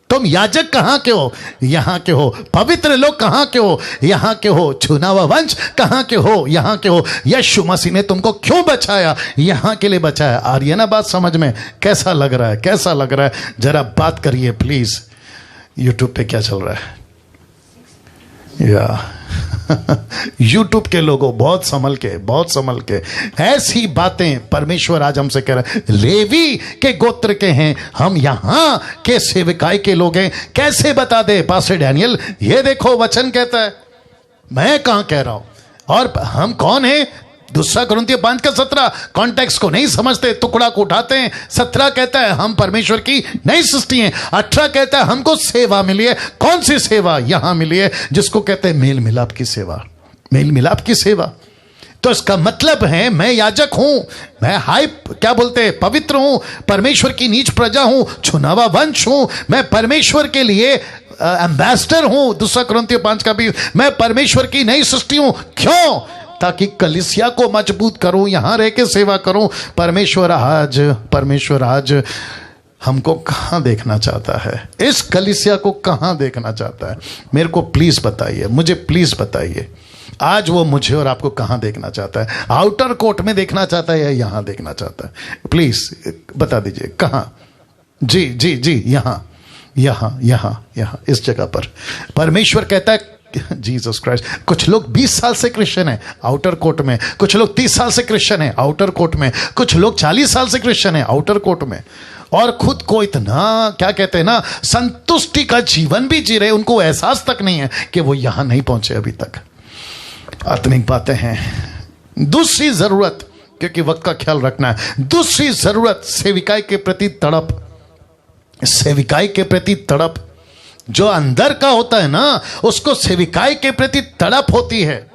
तुम याजक कहां के हो? यहां के हो। पवित्र लोग कहां के हो? यहां के हो। चुना हुआ वंश कहां के हो? यहां के हो। यीशु मसीह ने तुमको क्यों बचाया? यहां के लिए बचाया। आ रही है ना बात समझ में? कैसा लग रहा है? कैसा लग रहा है? जरा बात करिए प्लीज। यूट्यूब पे क्या चल रहा है? या यूट्यूब के लोगों, बहुत संभल के ऐसी बातें परमेश्वर आज हमसे कह रहा है। लेवी के गोत्र के हैं हम, यहां के सेवकाई के लोग हैं। कैसे बता दे पास्टर डैनियल? ये देखो वचन कहता है, मैं कहां कह रहा हूं। और हम कौन हैं? दूसरा कुरिन्थियों 5:17 कॉन्टेक्स्ट को नहीं समझते, टुकड़ा को उठाते हैं। 17 कहता है हम परमेश्वर की नई सृष्टि हैं। 18 कहता है हमको सेवा मिली है। कौन सी सेवा? यहां मिली है जिसको कहते हैं मेल मिलाप की सेवा। मेल मिलाप की सेवा। तो इसका मतलब है मैं याजक हूं, मैं क्या बोलते हैं, पवित्र हूं, परमेश्वर की नीच प्रजा हूं, चुनावा वंश हूं, मैं परमेश्वर के लिए एम्बेसडर हूं। दूसरा कुरिन्थियों 5:20 मैं परमेश्वर की नई सृष्टि हूं। क्यों? ताकि कलीसिया को मजबूत करूं, यहां रह के सेवा करूं। परमेश्वर आज हमको कहां देखना चाहता है? इस कलीसिया को कहां देखना चाहता है? मेरे को प्लीज बताइए, मुझे प्लीज बताइए, आज वो मुझे और आपको कहां देखना चाहता है? आउटर कोर्ट में देखना चाहता है या यहां देखना चाहता है? प्लीज बता दीजिए कहां। जी जी जी, यहां इस जगह पर परमेश्वर कहता है जीसस क्राइस्ट। कुछ लोग 20 साल से क्रिश्चियन है आउटर कोर्ट में, कुछ लोग 30 साल से क्रिश्चियन है आउटर कोर्ट में, कुछ लोग 40 साल से क्रिश्चियन है आउटर कोर्ट में, और खुद को इतना क्या कहते हैं ना, संतुष्टि का जीवन भी जी रहे, उनको एहसास तक नहीं है कि वो यहां नहीं पहुंचे अभी तक। आत्मिक बातें हैं। दूसरी जरूरत, क्योंकि वक्त का ख्याल रखना है, दूसरी जरूरत सेविकाई के प्रति तड़प। सेविकाई के प्रति तड़प, जो अंदर का होता है ना, उसको सेविकाई के प्रति तड़प होती है।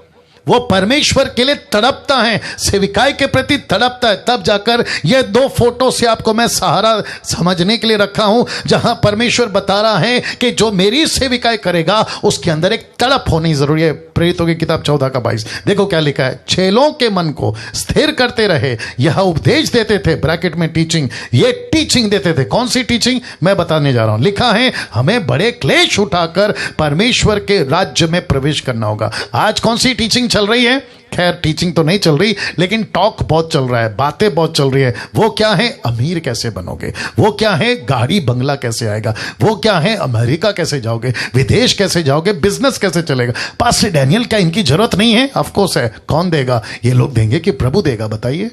वो परमेश्वर के लिए तड़पता है, सेविकाई के प्रति तड़पता है। तब जाकर ये 2 फोटो से आपको मैं सहारा समझने के लिए रखा हूं, जहां परमेश्वर बता रहा है कि जो मेरी सेविकाई करेगा उसके अंदर एक तड़प होनी जरूरी है। प्रेरितों की किताब 14:22 देखो क्या लिखा है। चेलों के मन को स्थिर करते रहे, यह उपदेश देते थे, ब्रैकेट में टीचिंग, ये टीचिंग देते थे। कौन सी टीचिंग? मैं बताने जा रहा हूं। लिखा है हमें बड़े क्लेश उठाकर परमेश्वर के राज्य में प्रवेश करना होगा। आज कौन सी टीचिंग चल रही है? खैर टीचिंग तो नहीं चल रही, लेकिन टॉक बहुत चल रहा है, बातें बहुत चल रही है। वो क्या है? अमीर कैसे बनोगे, वो क्या है? गाड़ी बंगला कैसे आएगा, वो क्या है? अमेरिका कैसे जाओगे, विदेश कैसे जाओगे, बिजनेस कैसे चलेगा। पास्टर डैनियल क्या इनकी जरूरत नहीं है? ऑफ कोर्स है। कौन देगा? ये लोग देंगे कि प्रभु देगा? बताइए।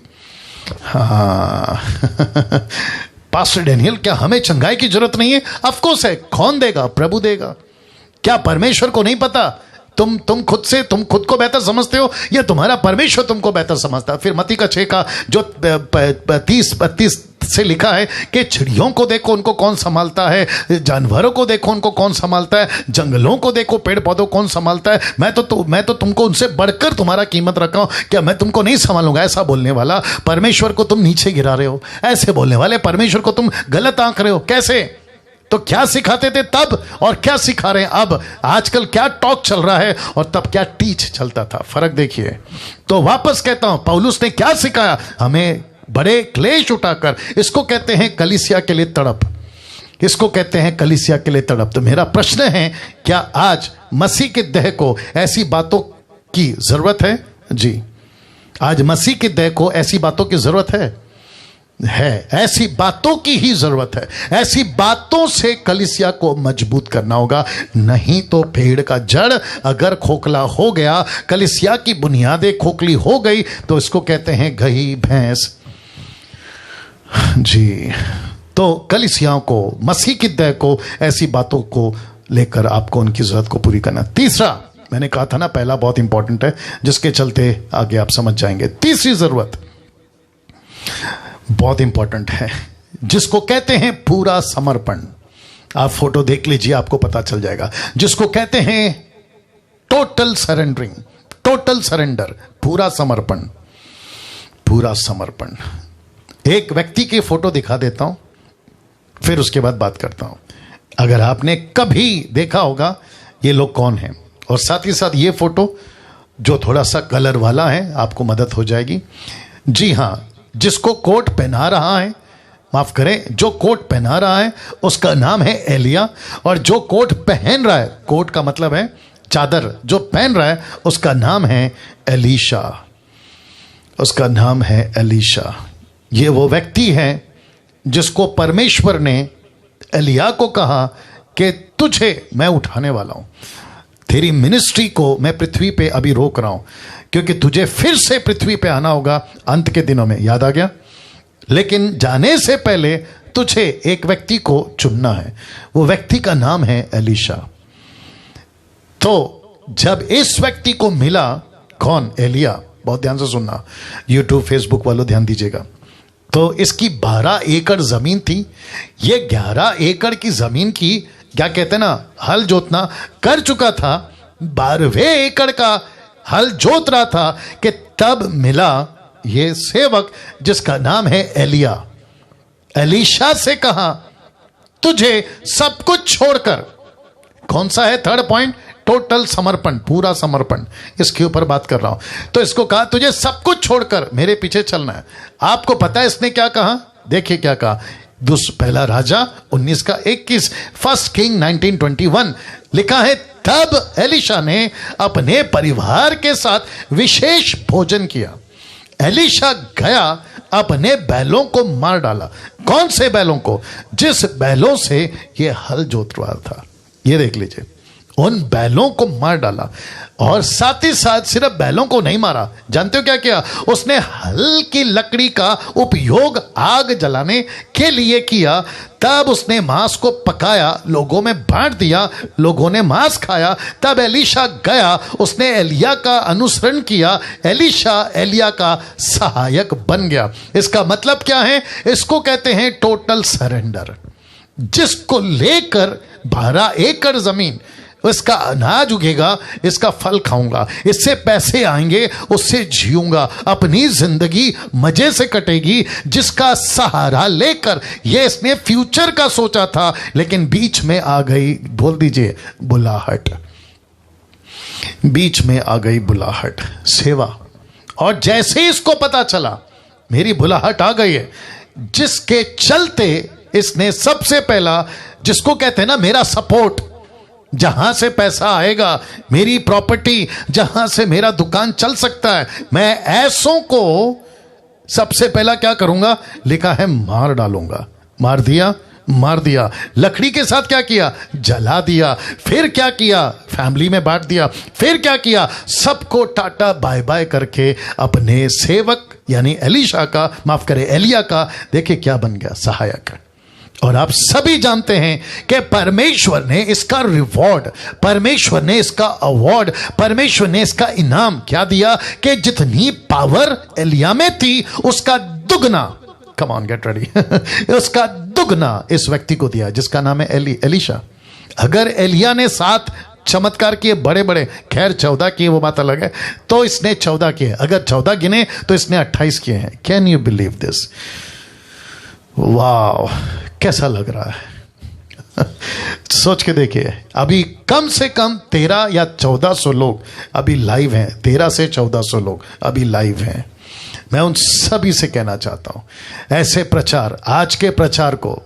हाँ पास्टर डैनियल क्या हमें चंगाई की जरूरत नहीं है? ऑफ कोर्स है। कौन देगा? प्रभु देगा। क्या परमेश्वर को नहीं पता? तुम खुद को बेहतर समझते हो, या तुम्हारा परमेश्वर तुमको बेहतर समझता है? फिर मत्ती का 6 का जो 30-32 से लिखा है कि चिड़ियों को देखो उनको कौन संभालता है, जानवरों को देखो उनको कौन संभालता है, जंगलों को देखो पेड़ पौधों कौन संभालता है। मैं तो तुमको उनसे बढ़कर तुम्हारा कीमत रखा हूं, क्या मैं तुमको नहीं संभालूंगा? ऐसा बोलने वाला परमेश्वर को तुम नीचे गिरा रहे हो। ऐसे बोलने वाले परमेश्वर को तुम गलत आंक रहे हो। कैसे? तो क्या सिखाते थे तब और क्या सिखा रहे हैं अब? आजकल क्या टॉक चल रहा है और तब क्या टीच चलता था, फर्क देखिए। तो वापस कहता हूं, पौलुस ने क्या सिखाया? हमें बड़े क्लेश उठाकर, इसको कहते हैं कलीसिया के लिए तड़प, इसको कहते हैं कलीसिया के लिए तड़प। तो मेरा प्रश्न है, क्या आज मसीह के देह को ऐसी बातों की जरूरत है? जी, आज मसीह के देह को ऐसी बातों की जरूरत है। ऐसी बातों की ही जरूरत है। ऐसी बातों से कलीसिया को मजबूत करना होगा, नहीं तो पेड़ का जड़ अगर खोखला हो गया, कलीसिया की बुनियादें खोखली हो गई, तो इसको कहते हैं गही भैंस। जी, तो कलीसियाओं को, मसीह की देह को ऐसी बातों को लेकर आपको उनकी जरूरत को पूरी करना। तीसरा, मैंने कहा था ना पहला बहुत इंपॉर्टेंट है, जिसके चलते आगे आप समझ जाएंगे। तीसरी जरूरत बहुत इंपॉर्टेंट है, जिसको कहते हैं पूरा समर्पण। आप फोटो देख लीजिए, आपको पता चल जाएगा। जिसको कहते हैं टोटल सरेंडरिंग, टोटल सरेंडर, पूरा समर्पण। पूरा समर्पण। एक व्यक्ति की फोटो दिखा देता हूं, फिर उसके बाद बात करता हूं। अगर आपने कभी देखा होगा ये लोग कौन हैं, और साथ ही साथ ये फोटो जो थोड़ा सा कलर वाला है, आपको मदद हो जाएगी। जी हां, जिसको कोट पहना रहा है, माफ करें, जो कोट पहना रहा है उसका नाम है एलिया, और जो कोट पहन रहा है, कोट का मतलब है चादर, जो पहन रहा है उसका नाम है एलीशा। उसका नाम है एलीशा। ये वो व्यक्ति है जिसको परमेश्वर ने एलिया को कहा कि तुझे मैं उठाने वाला हूं, तेरी मिनिस्ट्री को मैं पृथ्वी पे अभी रोक रहा हूं, क्योंकि तुझे फिर से पृथ्वी पे आना होगा अंत के दिनों में। याद आ गया? लेकिन जाने से पहले तुझे एक व्यक्ति को चुनना है, वो व्यक्ति का नाम है एलीशा। तो जब इस व्यक्ति को मिला, कौन? एलिया, बहुत ध्यान से सुनना, यूट्यूब फेसबुक वालों ध्यान दीजिएगा। तो इसकी 12 एकड़ जमीन थी। ये 11 एकड़ की जमीन की क्या कहते हैं ना, हल जोतना कर चुका था, 12वें एकड़ का हल जोत रहा था कि तब मिला ये सेवक जिसका नाम है एलिया। एलीशा से कहा तुझे सब कुछ छोड़कर, कौन सा है थर्ड पॉइंट, टोटल समर्पण, पूरा समर्पण, इसके ऊपर बात कर रहा हूं। तो इसको कहा तुझे सब कुछ छोड़कर मेरे पीछे चलना है। आपको पता है इसने क्या कहा, देखिए क्या कहा, पहला राजा 19 का 21, फर्स्ट किंग 1921 लिखा है, तब एलीशा ने अपने परिवार के साथ विशेष भोजन किया। एलीशा गया, अपने बैलों को मार डाला। कौन से बैलों को, जिस बैलों से ये हल जोत रहा था, ये देख लीजिए, उन बैलों को मार डाला। और साथ ही साथ सिर्फ बैलों को नहीं मारा, जानते हो क्या किया, उसने हल की लकड़ी का उपयोग आग जलाने के लिए किया। तब उसने मांस को पकाया, लोगों में बांट दिया, लोगों ने मांस खाया। तब एलीशा गया, उसने एलिया का अनुसरण किया, एलीशा एलिया का सहायक बन गया। इसका मतलब क्या है, इसको कहते हैं टोटल सरेंडर। जिसको लेकर 12 एकड़ जमीन, इसका अनाज उगेगा, इसका फल खाऊंगा, इससे पैसे आएंगे, उससे जीऊंगा, अपनी जिंदगी मजे से कटेगी, जिसका सहारा लेकर ये इसने फ्यूचर का सोचा था, लेकिन बीच में आ गई, बोल दीजिए, बुलाहट। बीच में आ गई बुलाहट, सेवा। और जैसे ही इसको पता चला मेरी बुलाहट आ गई है, जिसके चलते इसने सबसे पहला, जिसको कहते हैं ना मेरा सपोर्ट, जहां से पैसा आएगा, मेरी प्रॉपर्टी, जहां से मेरा दुकान चल सकता है, मैं ऐसों को सबसे पहला क्या करूंगा, लिखा है मार डालूंगा। मार दिया, मार दिया। लकड़ी के साथ क्या किया, जला दिया। फिर क्या किया, फैमिली में बांट दिया। फिर क्या किया, सबको टाटा बाय बाय करके अपने सेवक यानी एलीशा का, माफ करे एलिया का, देखिए क्या बन गया, सहायक। और आप सभी जानते हैं कि परमेश्वर ने इसका रिवॉर्ड, परमेश्वर ने इसका अवार्ड, परमेश्वर ने इसका इनाम क्या दिया, कि जितनी पावर एलिया में थी उसका दुगना, कम ऑन गेट रेडी, उसका दुगना इस व्यक्ति को दिया, जिसका नाम है एलीशा। अगर एलिया ने 7 चमत्कार किए बड़े बड़े, खैर 14 किए वो बात अलग है, तो इसने 14 किए। अगर 14 गिने तो इसने 28 किए हैं। Can you believe this? वाह, कैसा लग रहा है? सोच के देखिए, अभी कम से कम 13 या 1400 लोग अभी लाइव हैं, 13 से 1400 लोग अभी लाइव हैं। मैं उन सभी से कहना चाहता हूं, ऐसे प्रचार, आज के प्रचार को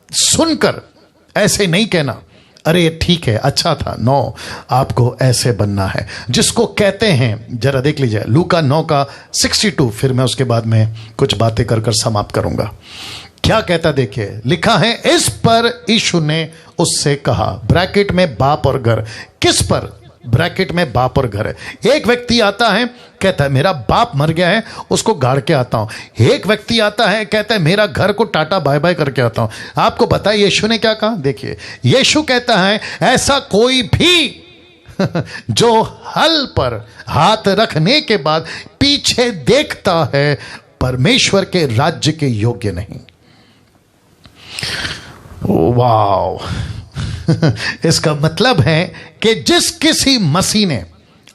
सुनकर ऐसे नहीं कहना अरे ये ठीक है, अच्छा था। नो, आपको ऐसे बनना है, जिसको कहते हैं, जरा देख लीजिए लूका 9 का 62, फिर मैं उसके बाद में कुछ बातें कर समाप्त करूंगा। क्या कहता देखिए, लिखा है, इस पर यीशु ने उससे कहा, ब्रैकेट में बाप और घर, किस पर, ब्रैकेट में बाप और घर है। एक व्यक्ति आता है, कहता है मेरा बाप मर गया है, उसको गाड़ के आता हूं। एक व्यक्ति आता है, कहता है मेरा घर को टाटा बाय बाय करके आता हूं। आपको पता है यीशु ने क्या कहा? देखिए, यीशु कहता है ऐसा कोई भी जो हल पर हाथ रखने के बाद पीछे देखता है, परमेश्वर के राज्य के योग्य नहीं। वाओ इसका मतलब है कि जिस किसी मसीह ने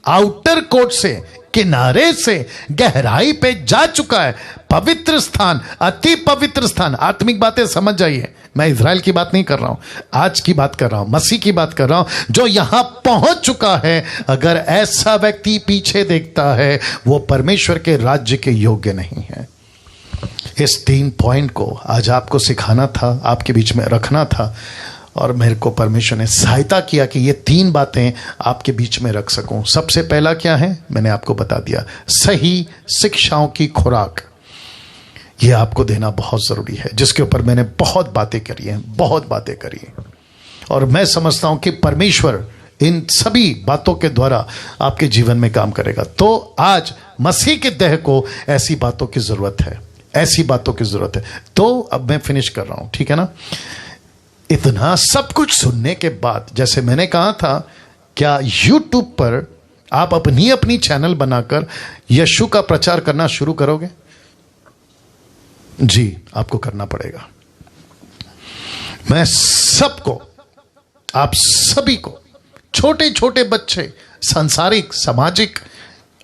आउटर कोर्ट से, किनारे से गहराई पे जा चुका है, पवित्र स्थान, अति पवित्र स्थान, आत्मिक बातें समझ जाइए, मैं इजराइल की बात नहीं कर रहा हूं, आज की बात कर रहा हूं, मसीह की बात कर रहा हूं, जो यहां पहुंच चुका है। अगर ऐसा व्यक्ति पीछे देखता है, वो परमेश्वर के राज्य के योग्य नहीं है। इस 3 पॉइंट को आज आपको सिखाना था, आपके बीच में रखना था, और मेरे को परमेश्वर ने सहायता किया कि ये 3 बातें आपके बीच में रख सकूं। सबसे पहला क्या है, मैंने आपको बता दिया, सही शिक्षाओं की खुराक, ये आपको देना बहुत ज़रूरी है, जिसके ऊपर मैंने बहुत बातें करी हैं, बहुत बातें करी हैं। और मैं समझता हूं कि परमेश्वर इन सभी बातों के द्वारा आपके जीवन में काम करेगा। तो आज मसीह के देह को ऐसी बातों की ज़रूरत है, ऐसी बातों की ज़रूरत है। तो अब मैं फिनिश कर रहा हूं, ठीक है ना? इतना सब कुछ सुनने के बाद, जैसे मैंने कहा था, क्या YouTube पर आप अपनी अपनी चैनल बनाकर यीशु का प्रचार करना शुरू करोगे? जी, आपको करना पड़ेगा। मैं सबको, आप सभी को, छोटे छोटे बच्चे, सांसारिक, सामाजिक,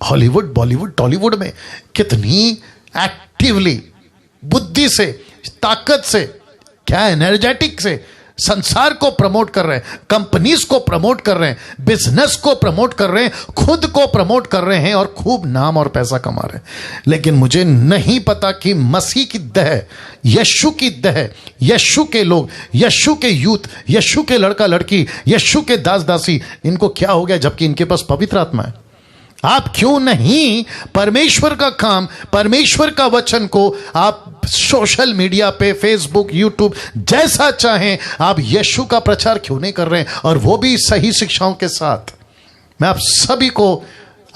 हॉलीवुड, बॉलीवुड, टॉलीवुड में कितनी एक्टिवली, बुद्धि से, ताकत से, क्या एनर्जेटिक से संसार को प्रमोट कर रहे हैं, कंपनीज को प्रमोट कर रहे हैं, बिजनेस को प्रमोट कर रहे हैं, खुद को प्रमोट कर रहे हैं और खूब नाम और पैसा कमा रहे हैं। लेकिन मुझे नहीं पता कि मसीह की दह, यीशु की दह, यीशु के लोग, यीशु के यूथ, यीशु के लड़का लड़की, यीशु के दास दासी, इनको क्या हो गया जबकि इनके पास पवित्र आत्मा है। आप क्यों नहीं परमेश्वर का काम, परमेश्वर का वचन को आप सोशल मीडिया पे, फेसबुक, यूट्यूब, जैसा चाहें आप यीशु का प्रचार क्यों नहीं कर रहे हैं, और वो भी सही शिक्षाओं के साथ। मैं आप सभी को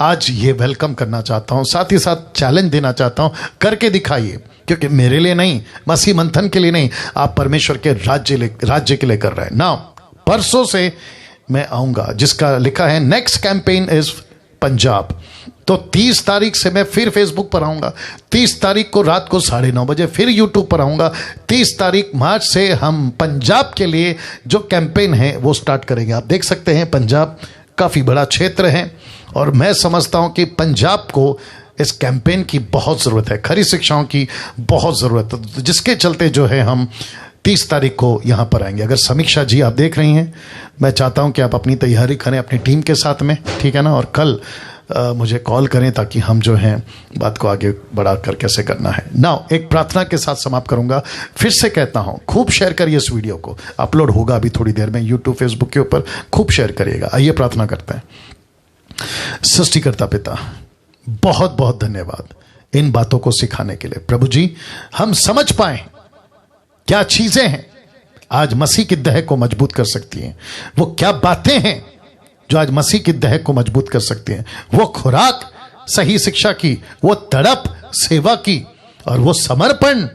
आज ये वेलकम करना चाहता हूं, साथ ही साथ चैलेंज देना चाहता हूं, करके दिखाइए। क्योंकि मेरे लिए नहीं, मसीह मंथन के लिए नहीं, आप परमेश्वर के राज्य के लिए कर रहे हैं ना। परसों से मैं आऊंगा, जिसका लिखा है नेक्स्ट कैंपेन इज पंजाब। तो 30 तारीख से मैं फिर फेसबुक पर आऊंगा, 30 तारीख को रात को 9:30 बजे फिर यूट्यूब पर आऊंगा। 30 तारीख मार्च से हम पंजाब के लिए जो कैंपेन है वो स्टार्ट करेंगे। आप देख सकते हैं पंजाब काफ़ी बड़ा क्षेत्र है और मैं समझता हूं कि पंजाब को इस कैंपेन की बहुत ज़रूरत है, खरी शिक्षाओं की बहुत ज़रूरत है, जिसके चलते जो है हम 30 तारीख को यहाँ पर आएंगे। अगर समीक्षा जी आप देख रही हैं, मैं चाहता हूँ कि आप अपनी तैयारी करें अपनी टीम के साथ में, ठीक है ना, और कल मुझे कॉल करें ताकि हम जो हैं बात को आगे बढ़ाकर कैसे करना है। नाउ एक प्रार्थना के साथ समाप्त करूंगा। फिर से कहता हूँ, खूब शेयर करिए इस वीडियो को, अपलोड होगा अभी थोड़ी देर में यूट्यूब, फेसबुक के ऊपर, खूब शेयर करिएगा। आइए प्रार्थना करते हैं। सृष्टिकर्ता पिता, बहुत बहुत धन्यवाद इन बातों को सिखाने के लिए। प्रभु जी, हम समझ पाए क्या चीजें हैं आज मसीह की दह को मजबूत कर सकती हैं, वो क्या बातें हैं जो आज मसीह की दह को मजबूत कर सकती हैं, वो खुराक सही शिक्षा की, वो तड़प सेवा की, और वो समर्पण।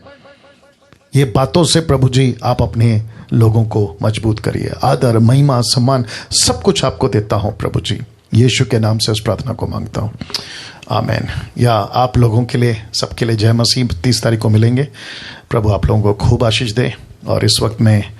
ये बातों से प्रभु जी आप अपने लोगों को मजबूत करिए। आदर, महिमा, सम्मान सब कुछ आपको देता हूं प्रभु जी, यीशु के नाम से इस प्रार्थना को मांगता हूं, आमेन। या आप लोगों के लिए, सबके लिए जय मसीह। 30 तारीख को मिलेंगे। प्रभु आप लोगों को खूब आशीष दे। और इस वक्त में